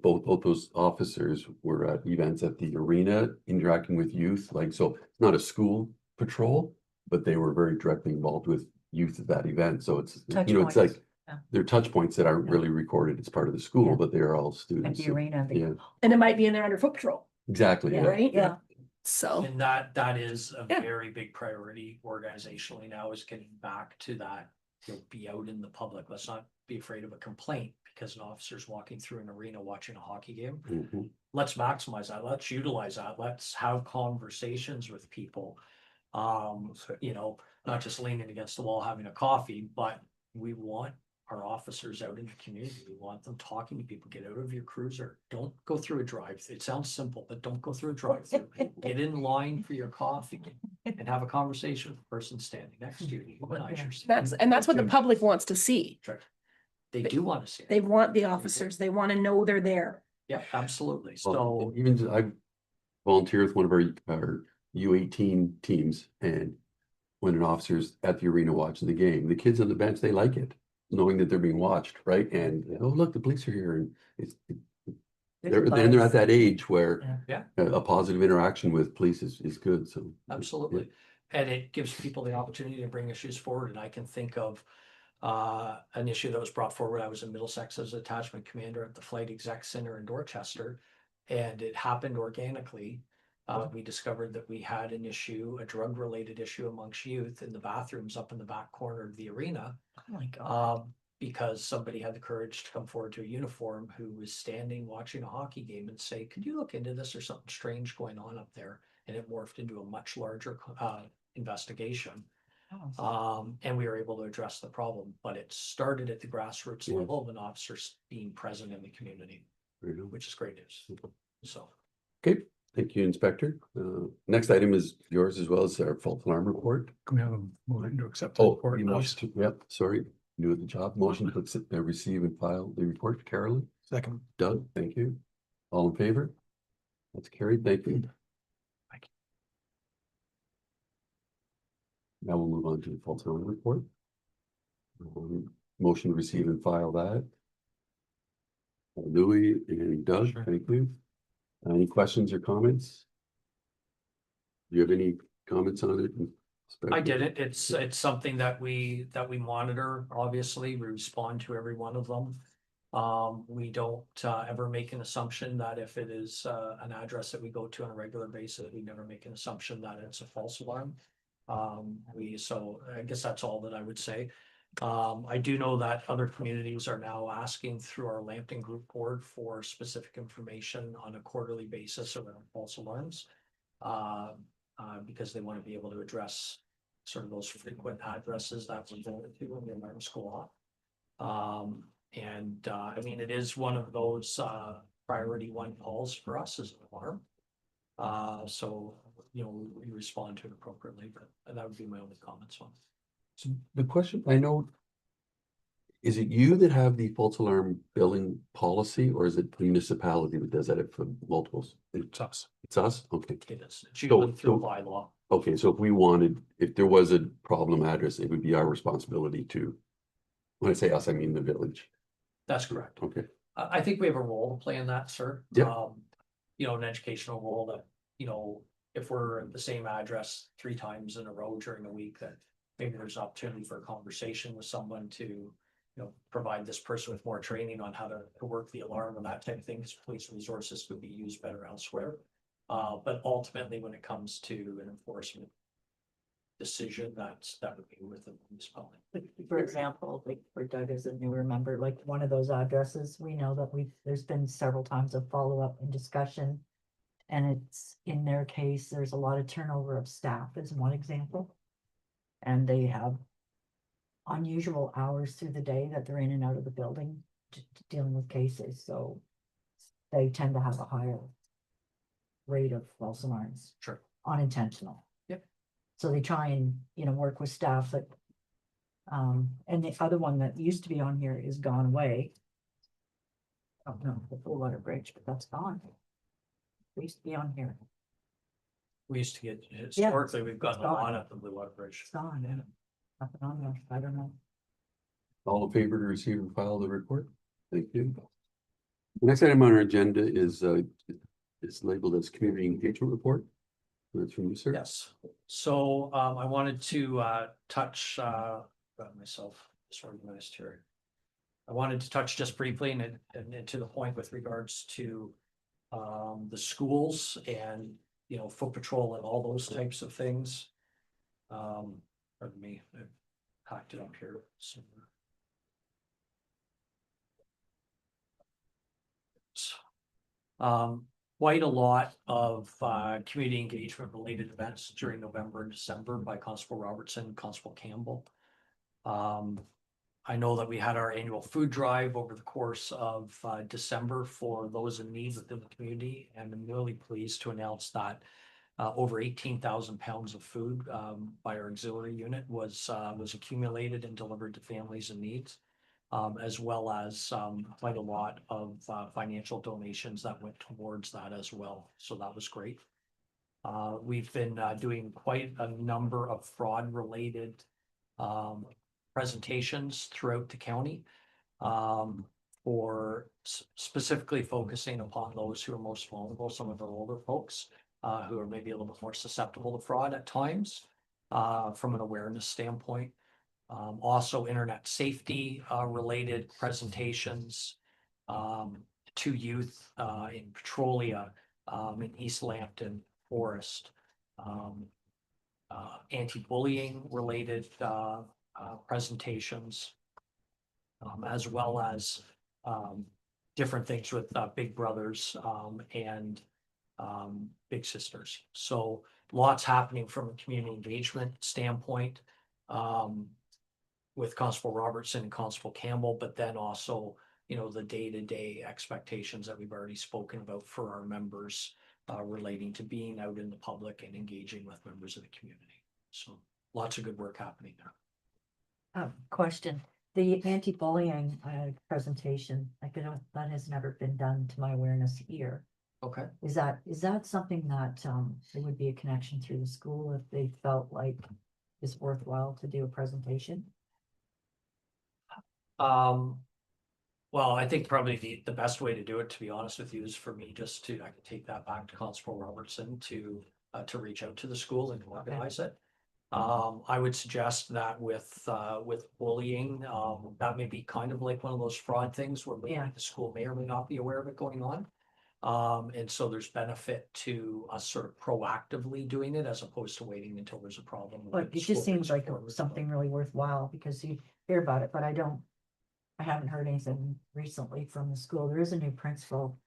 both those officers were at events at the arena interacting with youth. Like, so it's not a school patrol, but they were very directly involved with youth at that event. So it's Touch it's points. like Yeah. they're touch points that aren't really recorded as part of the school, Yeah. but they are all At students. the So, arena. yeah, And it might be in there under foot patrol, exactly. Yeah, Yeah. right? yeah. So, And that is a Yeah. very big priority organizationally now, is getting back to that. You'll be out in the public. Let's not be afraid of a complaint because an officer's walking through an arena watching a hockey game. Mhm. Let's maximize that. Let's utilize that. Let's have conversations with people. You know, not just leaning against the wall having a coffee, but we want our officers out in the community. We want them talking to people. Get out of your cruiser. Don't go through a drive. It sounds simple, but don't go through a drive-through. Get in line for your coffee and have a conversation with the person standing next to you. Humanize yourself. that's what the public wants to see. They do want to see They it. want the officers, they want to know they're there. Yeah, absolutely. Well, So, even I volunteer with one of our U18 teams, and when an officer's at the arena watching the game, the kids on the bench, they like it, knowing that they're being watched, right? And, oh, look, the police are here, and they're at that age where yeah, a positive interaction with police is good, so. absolutely. And it gives people the opportunity to bring issues forward. And I can think of an issue that was brought forward. I was in Middlesex as a detachment commander at the Flight Exec Center in Dorchester, and it happened organically. We discovered that we had an issue, a drug-related issue amongst youth in the bathrooms up in the back corner of the arena. Oh my God. Because somebody had the courage to come forward to a uniform who was standing watching a hockey game and say, could you look into this? There's something strange going on up there. And it morphed into a much larger investigation. Oh. And we were able to address the problem, but it started at the grassroots Yeah. level of an officer being present in the community, There you go. which is great news. So, Okay, thank you, Inspector. Next item is yours as well as our false alarm report. Can we have a motion to accept the Oh, report, you please? motion to, yep, sorry, do the job. Motion to accept, receive and file the report. Carolyn, Second. Doug, thank you. All in favor? That's carried, thank you. Thank you. Now we'll move on to the false alarm report. Motion to receive and file that. Louis and Doug, Sure. thank you. Any questions or comments? Do you have any comments on it? I did it. It's something that we monitor, obviously, we respond to every one of them. We don't ever make an assumption that if it is an address that we go to on a regular basis, we never make an assumption that it's a false alarm. So I guess that's all that I would say. I do know that other communities are now asking through our Lambton Group Board for specific information on a quarterly basis around false alarms. Because they want to be able to address sort of those frequent addresses that we're going to when the alarms go off. I mean, it is one of those priority one calls for us as an alarm. So, you know, we respond to it appropriately, but that would be my only comments on. So the question, I know, is it you that have the false alarm billing policy, or is it the municipality that does that for multiples? It's us. It's us? Okay. It is. It's usually through a so- bylaw. Okay, so if there was a problem address, it would be our responsibility to, when I say us, I mean the village. That's correct. Okay, I think we have a role to play in that, sir. Yeah. You know, an educational role that, you know, if we're at the same address 3 times in a row during a week, that maybe there's opportunity for a conversation with someone to, you know, provide this person with more training on how to work the alarm and that type of thing, because police resources could be used better elsewhere. But ultimately, when it comes to an enforcement decision, that would be with the municipality. For example, like for Doug as a newer member, like one of those addresses, we know that there's been several times of follow-up and discussion. And it's in their case, there's a lot of turnover of staff is one example. And they have unusual hours through the day that they're in and out of the building dealing with cases, so they tend to have a higher rate of false alarms. Sure. Unintentional. Yep. So they try and, you know, work with staff that, and the other one that used to be on here is gone away. Oh, no, the Full Water Bridge, but that's gone. It used to be on here. We used to get, historically, we've gotten a gone. lot at the Blue Water Bridge. It's gone, yeah. Nothing on there, I don't know. all in favor to receive and file the report? Thank you. The next item on our agenda is, it's labeled as community engagement report. That's from you, sir. Yes, so I wanted to touch, got myself disorganized here. I wanted to touch just briefly and to the point with regards to the schools and you know, foot patrol and all those types of things. Pardon me, I hacked it up here somewhere. Quite a lot of community engagement related events during November and December by Constable Robertson, Constable Campbell. I know that we had our annual food drive over the course of December for those in need within the community, and I'm really pleased to announce that over 18,000 pounds of food by our auxiliary unit was accumulated and delivered to families in need. As well as quite a lot of financial donations that went towards that as well. So that was great. We've been doing quite a number of fraud related presentations throughout the county for specifically focusing upon those who are most vulnerable, some of our older folks who are maybe a little bit more susceptible to fraud at times from an awareness standpoint. Also internet safety related presentations to youth in Petrolia, in East Lambton Forest, anti-bullying related presentations, as well as different things with Big Brothers and Big Sisters. So lots happening from a community engagement standpoint. With Constable Robertson and Constable Campbell, but then also, you know, the day-to-day expectations that we've already spoken about for our members relating to being out in the public and engaging with members of the community. So lots of good work happening there. Question, the anti-bullying presentation, that has never been done to my awareness here. Okay. Is that something that there would be a connection through the school if they felt like it's worthwhile to do a presentation? Well, I think probably the best way to do it, to be honest with you, is for me just to, I can take that back to Constable Robertson to reach out to the school and organize it. I would suggest that with bullying, that may be kind of like one of those fraud things where maybe the school may or may not be aware of it going on. And so there's benefit to us sort of proactively doing it as opposed to waiting until there's a problem. But it just seems like something really worthwhile because you hear about it, but I haven't heard anything recently from the school. There is a new principal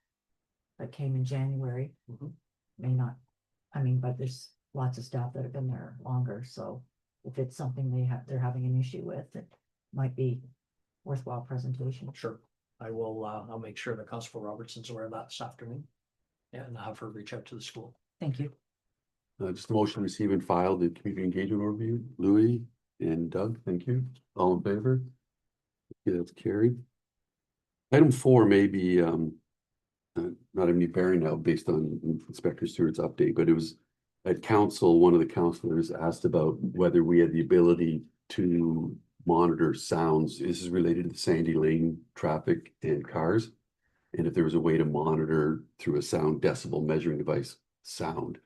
that came in January. May not, but there's lots of staff that have been there longer, so if it's something they're having an issue with, it might be worthwhile presentation. Sure. I will, I'll make sure that Constable Robertson's aware of that this afternoon. And have her reach out to the school. Thank you. Just a motion to receive and file the community engagement overview. Louis and Doug, thank you. All in favor? Okay, that's carried. Item 4 may be not any bearing now based on Inspector Stewart's update, but it was at council, one of the councilors asked about whether we had the ability to monitor sounds. This is related to Sandy Lane traffic and cars. And if there was a way to monitor through a sound decibel measuring device sound.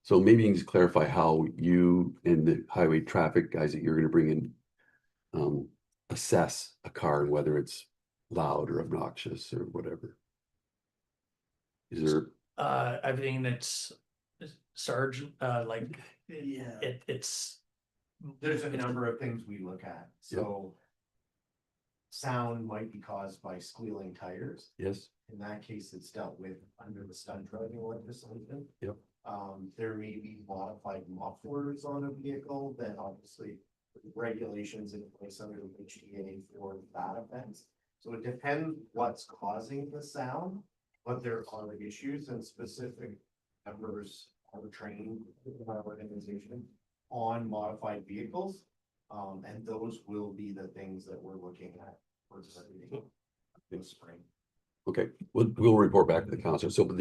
So maybe you can just clarify how you and the highway traffic guys that you're going to bring in assess a car and whether it's loud or obnoxious or whatever. Is there Everything that's Sarge, it's There's a number of things we look at, so. Sound might be caused by squealing tires. yes? In that case, it's dealt with under the stunt driving legislation. Yep. There may be modified mufflers on a vehicle that obviously regulations in place under the HDA for that offense. So it depends what's causing the sound, but there are issues and specific members are trained in our organization on modified vehicles. And those will be the things that we're looking at for this spring. Okay, we'll report back to the council. So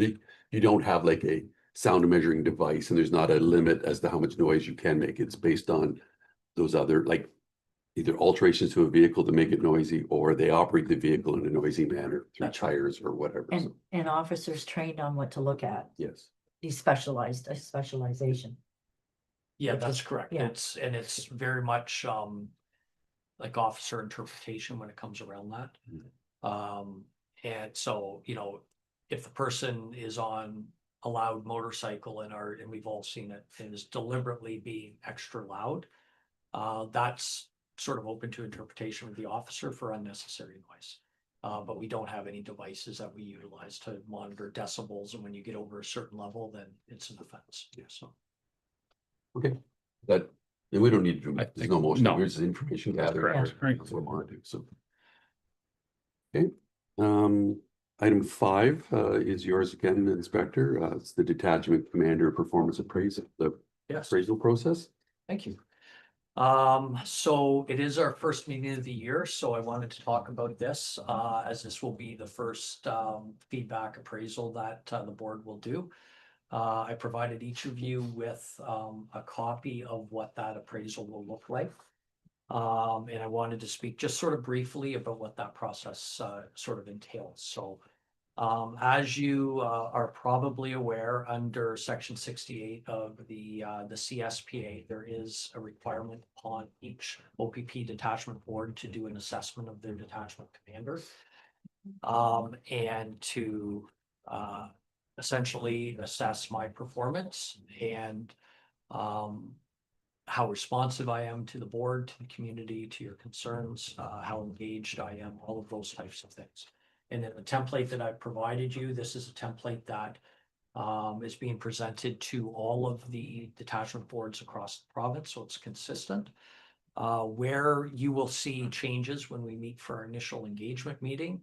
you don't have like a sound measuring device and there's not a limit as to how much noise you can make. It's based on those other, like either alterations to a vehicle to make it noisy or they operate the vehicle in a noisy manner through That's right. tires or whatever. So, And officers trained on what to look at, yes. a specialization. Yeah, Which that's is- correct. yeah. It's very much like officer interpretation when it comes around that. And so, you know, if the person is on a loud motorcycle and we've all seen it, and is deliberately being extra loud. That's sort of open to interpretation of the officer for unnecessary noise. But we don't have any devices that we utilize to monitor decibels, and when you get over a certain level, then it's an offense. Yeah, so. Okay, that, and we don't need to, I there's think- no motion, no. here's the information gathered. correct, right. That's what I want to do, so. Okay, item 5 is yours again, Inspector. It's the Detachment Commander Performance Appraisal, the Yes, appraisal process. thank you. So it is our first meeting of the year, so I wanted to talk about this, as this will be the first, feedback appraisal that, the board will do. I provided each of you with, a copy of what that appraisal will look like. And I wanted to speak just sort of briefly about what that process, sort of entails. So, as you are probably aware, under section 68 of the CSPA, there is a requirement upon each OPP detachment board to do an assessment of their detachment commander. And to essentially assess my performance and how responsive I am to the board, to the community, to your concerns, how engaged I am, all of those types of things. And in the template that I've provided you, this is a template that is being presented to all of the detachment boards across the province, so it's consistent. Where you will see changes when we meet for our initial engagement meeting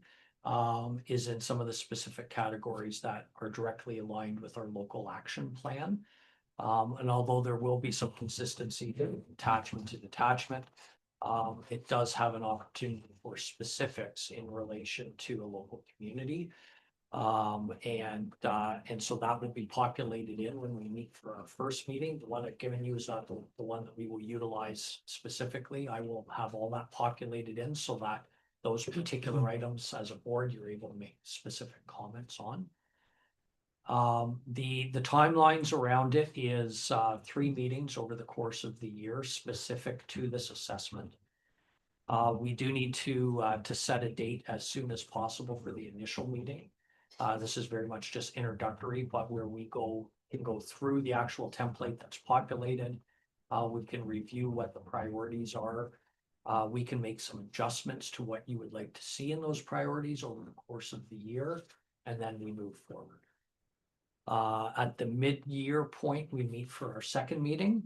is in some of the specific categories that are directly aligned with our local action plan. And although there will be some consistency detachment to detachment, it does have an opportunity for specifics in relation to a local community. And so that will be populated in when we meet for our first meeting. The one I've given you is not the one that we will utilize specifically. I will have all that populated in so that those particular items as a board, you're able to make specific comments on. The timelines around it is 3 meetings over the course of the year specific to this assessment. We do need to set a date as soon as possible for the initial meeting. This is very much just introductory, but where we can go through the actual template that's populated. We can review what the priorities are. We can make some adjustments to what you would like to see in those priorities over the course of the year, and then we move forward. At the mid-year point, we meet for our second meeting.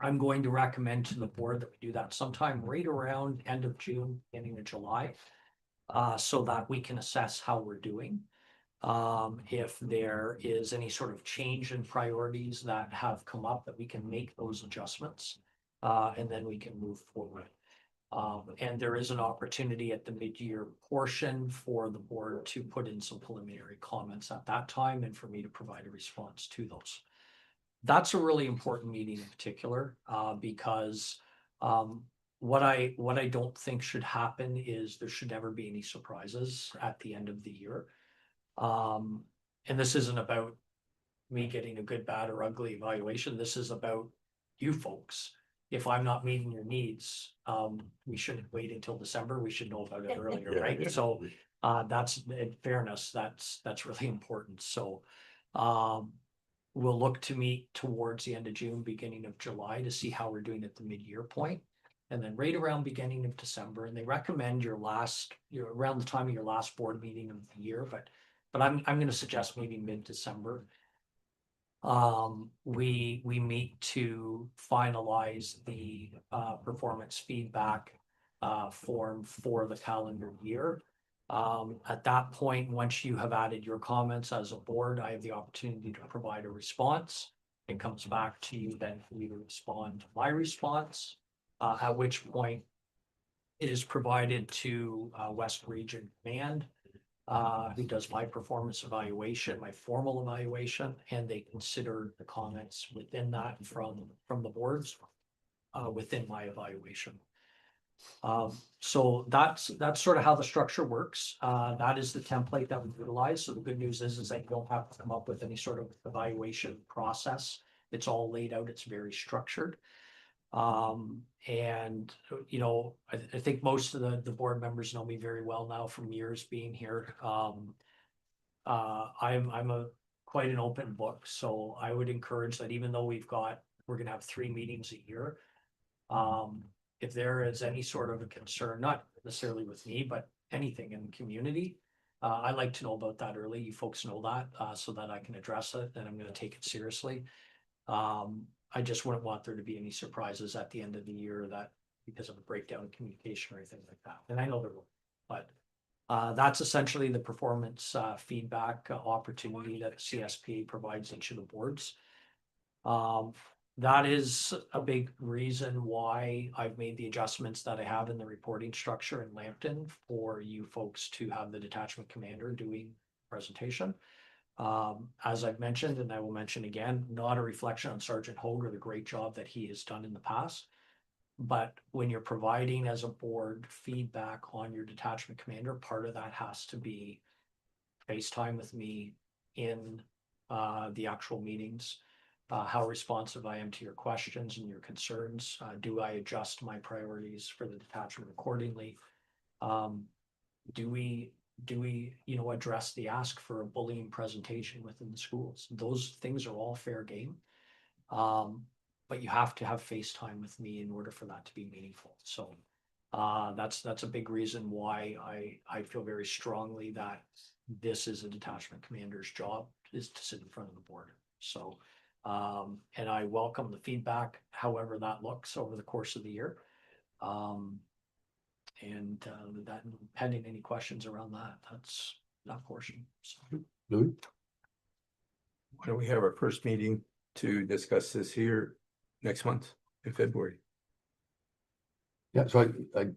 I'm going to recommend to the board that we do that sometime right around end of June, beginning of July, so that we can assess how we're doing. If there is any sort of change in priorities that have come up, that we can make those adjustments, and then we can move forward. And there is an opportunity at the mid-year portion for the board to put in some preliminary comments at that time and for me to provide a response to those. That's a really important meeting in particular, because what I don't think should happen is there should never be any surprises at the end of the year. And this isn't about me getting a good, bad, or ugly evaluation. This is about you folks. If I'm not meeting your needs, we shouldn't wait until December. We should know about it earlier, Yeah, right? yeah. So that's, in fairness, that's really important. So we'll look to meet towards the end of June, beginning of July to see how we're doing at the mid-year point. And then right around beginning of December, and they recommend you're around the time of your last board meeting of the year, but I'm going to suggest maybe mid-December. We meet to finalize the performance feedback form for the calendar year. At that point, once you have added your comments as a board, I have the opportunity to provide a response. It comes back to you then for you to respond to my response, at which point it is provided to West Region Command, who does my performance evaluation, my formal evaluation, and they consider the comments within that from the boards within my evaluation. So that's sort of how the structure works. That is the template that we utilize. So the good news is that you don't have to come up with any sort of evaluation process. It's all laid out. It's very structured. And you know, I think most of the board members know me very well now from years being here. I'm quite an open book, so I would encourage that even though we're gonna have 3 meetings a year. If there is any sort of a concern, not necessarily with me, but anything in the community. I like to know about that early. You folks know that, so that I can address it, and I'm gonna take it seriously. I just wouldn't want there to be any surprises at the end of the year that because of a breakdown in communication or anything like that. And I know there will, but that's essentially the performance feedback opportunity that CSPA provides each of the boards. That is a big reason why I've made the adjustments that I have in the reporting structure in Lambton for you folks to have the detachment commander doing presentation. As I've mentioned, and I will mention again, not a reflection on Sergeant Hogue or the great job that he has done in the past. But when you're providing as a board feedback on your detachment commander, part of that has to be FaceTime with me in the actual meetings. How responsive I am to your questions and your concerns. Do I adjust my priorities for the detachment accordingly? Do we, address the ask for a bullying presentation within the schools? Those things are all fair game. But you have to have FaceTime with me in order for that to be meaningful. So that's a big reason why I feel very strongly that this is a detachment commander's job, is to sit in front of the board. So and I welcome the feedback, however that looks over the course of the year. And that pending any questions around that, that's that portion. So. Louis? Why don't we have our first meeting to discuss this here next month in February? Yeah, so It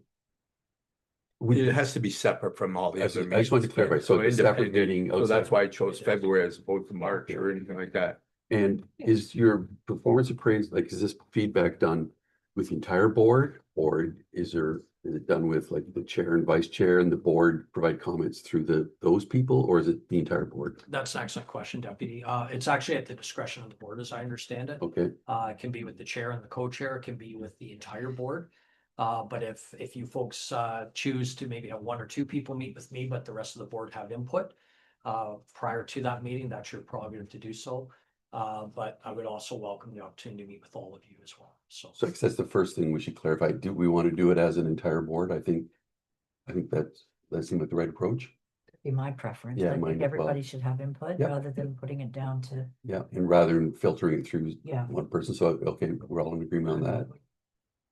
we, has to be separate from all the I other. just wanted to clarify, meetings, so it's a separate independent. meeting So that's outside. why I chose February as opposed to March or anything like that. And is your performance appraised, like, is this feedback done with the entire board? Or is it done with like the chair and vice chair and the board provide comments through those people, or is it the entire board? That's an excellent question, Deputy. It's actually at the discretion of the board, as I understand it. Okay, It can be with the chair and the co-chair, it can be with the entire board. But if you folks choose to maybe have 1 or 2 people meet with me, but the rest of the board have input prior to that meeting, that's your prerogative to do so. But I would also welcome the opportunity to meet with all of you as well. So so I guess that's the first thing we should clarify. Do we want to do it as an entire board? I think that seems like the right approach. Be my preference. Yeah, I mine think as well. everybody should have input Yeah. rather than putting it down to, Yeah, and rather than filtering it through yeah. one person. So, okay, we're all in agreement on that.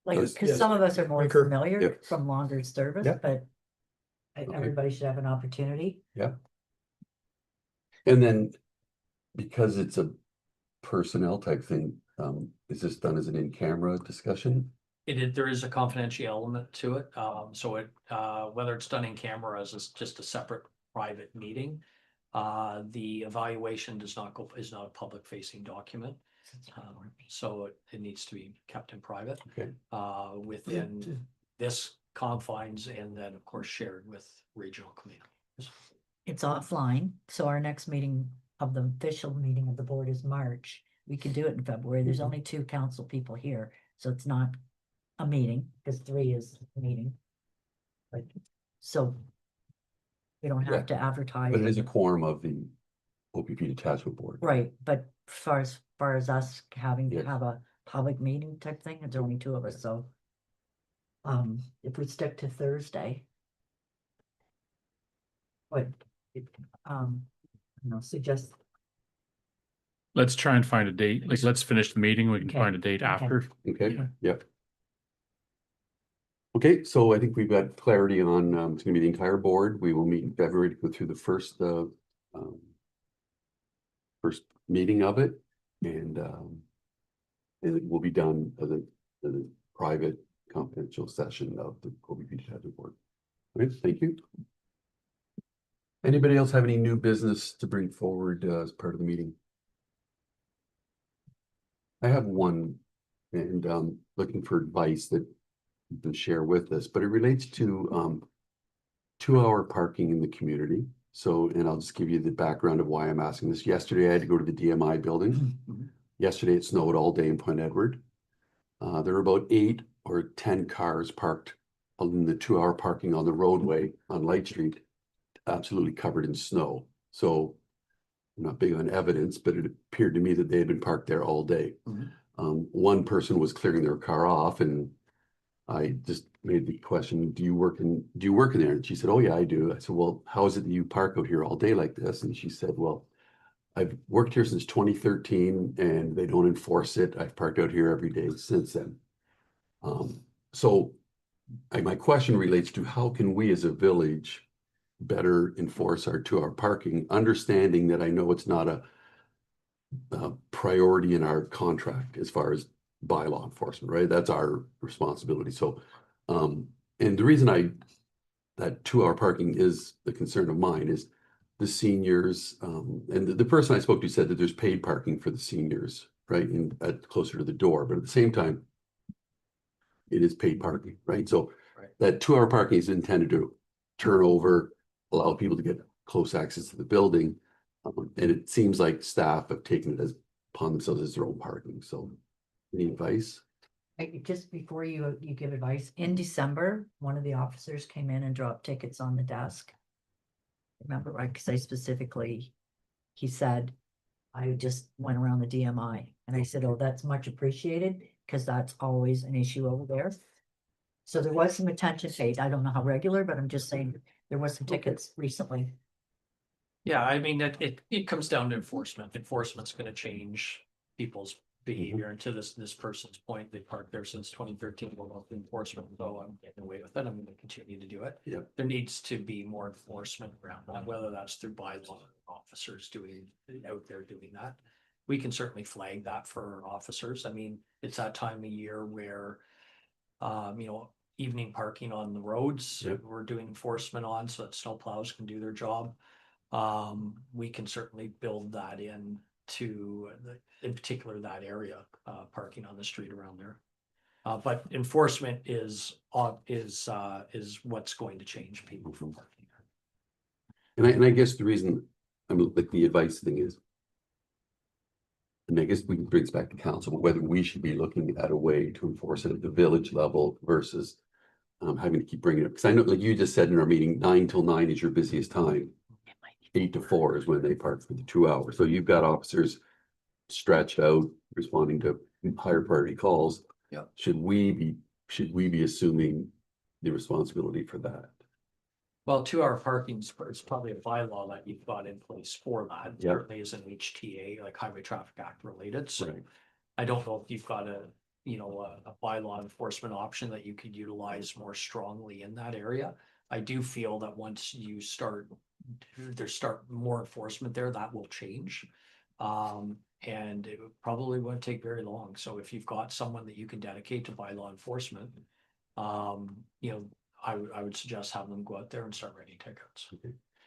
Like, Yes, because yes. some of us are more Concur. familiar Yep. from longer service, Yep. but Okay. everybody should have an opportunity. And then because it's a personnel type thing, is this done as an in-camera discussion? there is a confidential element to it. So whether it's done in camera as just a separate private meeting, the evaluation is not a public facing document. So it needs to be kept in private. Okay. Within this confines, and then of course shared with regional community. It's offline, so our next meeting of the official meeting of the board is March. We could do it in February. There's only 2 council people here, so it's not a meeting, because 3 is a meeting. But so we don't Yeah, have to advertise. But it is a quorum of the OPP detachment board. Right, but as far as us having to Yes. have a public meeting type thing, it's only 2 of us, so. If we stick to Thursday. What, suggest, Let's try and find a date. Like, let's finish the meeting. We can Okay, find a date okay. after. Okay, Yeah. yep. Okay, so I think we've got clarity on, it's gonna be the entire board. We will meet in February to go through the first meeting of it. And it will be done as a private confidential session of the OPP detachment board. Okay, thank you. Anybody else have any new business to bring forward as part of the meeting? I have one, and looking for advice that you can share with us, but it relates to 2-hour parking in the community. So, and I'll just give you the background of why I'm asking this. Yesterday, I had to go to the DMI building. Yesterday, it snowed all day in Point Edward. There were about 8 or 10 cars parked in the 2-hour parking on the roadway on Light Street, absolutely covered in snow. So I'm not big on evidence, but it appeared to me that they had been parked there all day. Mhm. One person was clearing their car off, and I just made the question, do you work in there? And she said, oh yeah, I do. I said, well, how is it that you park out here all day like this? And she said, well, I've worked here since 2013 and they don't enforce it. I've parked out here every day since then. So my question relates to how can we as a village better enforce our 2-hour parking, understanding that I know it's not a priority in our contract as far as bylaw enforcement, right? That's our responsibility. So, and the reason that 2-hour parking is the concern of mine is the seniors, and the person I spoke to said that there's paid parking for the seniors, right? Closer to the door, but at the same time, it is paid parking, right? So Right. that 2-hour parking is intended to turn over, allow people to get close access to the building. And it seems like staff have taken it upon themselves as their own parking. So any advice? Just before you give advice, in December, one of the officers came in and dropped tickets on the desk. Remember, right? Because I specifically, he said, I just went around the DMI and I said, oh, that's much appreciated because that's always an issue over there. So there was some attention paid. I don't know how regular, but I'm just saying there was some tickets recently. Yeah, I mean, it comes down to enforcement. Enforcement's gonna change people's behavior. And to this person's point, they parked there since 2013. Well, the enforcement, though I'm getting away with it, I'm gonna continue to do it. Yeah. There needs to be more enforcement around that, whether that's through bylaw officers out there doing that. We can certainly flag that for our officers. I mean, it's that time of year where, evening parking on the roads, Yep. we're doing enforcement on so that snowplows can do their job. We can certainly build that in in particular, that area, parking on the street around there. But enforcement is what's going to change people from parking. And I guess the reason I'm like the advice thing is, and I guess we can bring this back to council, but whether we should be looking at a way to enforce it at the village level versus having to keep bringing it up. Because I know, like you just said in our meeting, 9 till 9 is your busiest time. 8 to 4 is when they park for the 2 hours. So you've got officers stretched out responding to higher priority calls. Yeah. Should we be assuming the responsibility for that? Well, 2-hour parking is probably a bylaw that you've got in place for that. Yeah. Certainly is an HTA, like Highway Traffic Act related. So Right. I don't know if you've got a bylaw enforcement option that you could utilize more strongly in that area. I do feel that once you start more enforcement there, that will change. And it probably won't take very long. So if you've got someone that you can dedicate to bylaw enforcement, I would suggest having them go out there and start writing tickets.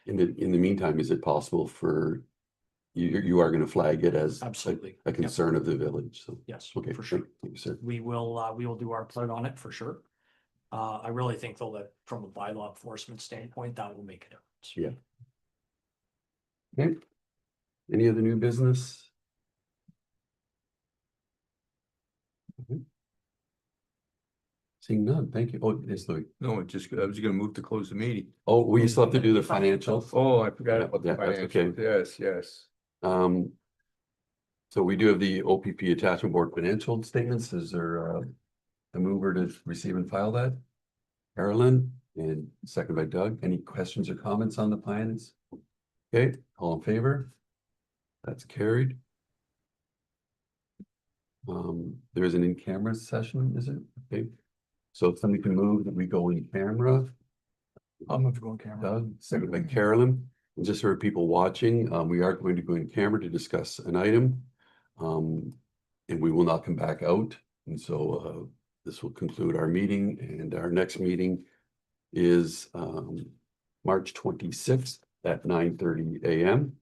In the meantime, is it possible for you are going to flag it as Absolutely. a concern of the village? So Yes, okay, for sure. Thank you, sir. We will do our part on it for sure. I really think though that from a bylaw enforcement standpoint, that will make a difference. Yeah. Okay. Any other new business? Okay. Seeing none, thank you. Oh, yes, Louis. No, I was gonna move to close the meeting. Oh, we still have to do the financials. Oh, I forgot Yeah, about the yeah, that's okay. financials. Yes. So we do have the OPP attachment board financial statements. Is there a mover to receive and file that? Carolyn, and second by Doug. Any questions or comments on the plans? Okay, all in favor? That's carried. There is an in-camera session, is it? Okay. So if somebody can move that we go in camera. I'll move to go on camera. Doug, second by Carolyn. And just for people watching, we are going to go in camera to discuss an item. And we will not come back out. And so this will conclude our meeting, and our next meeting is March 26th at 9:30 a.m.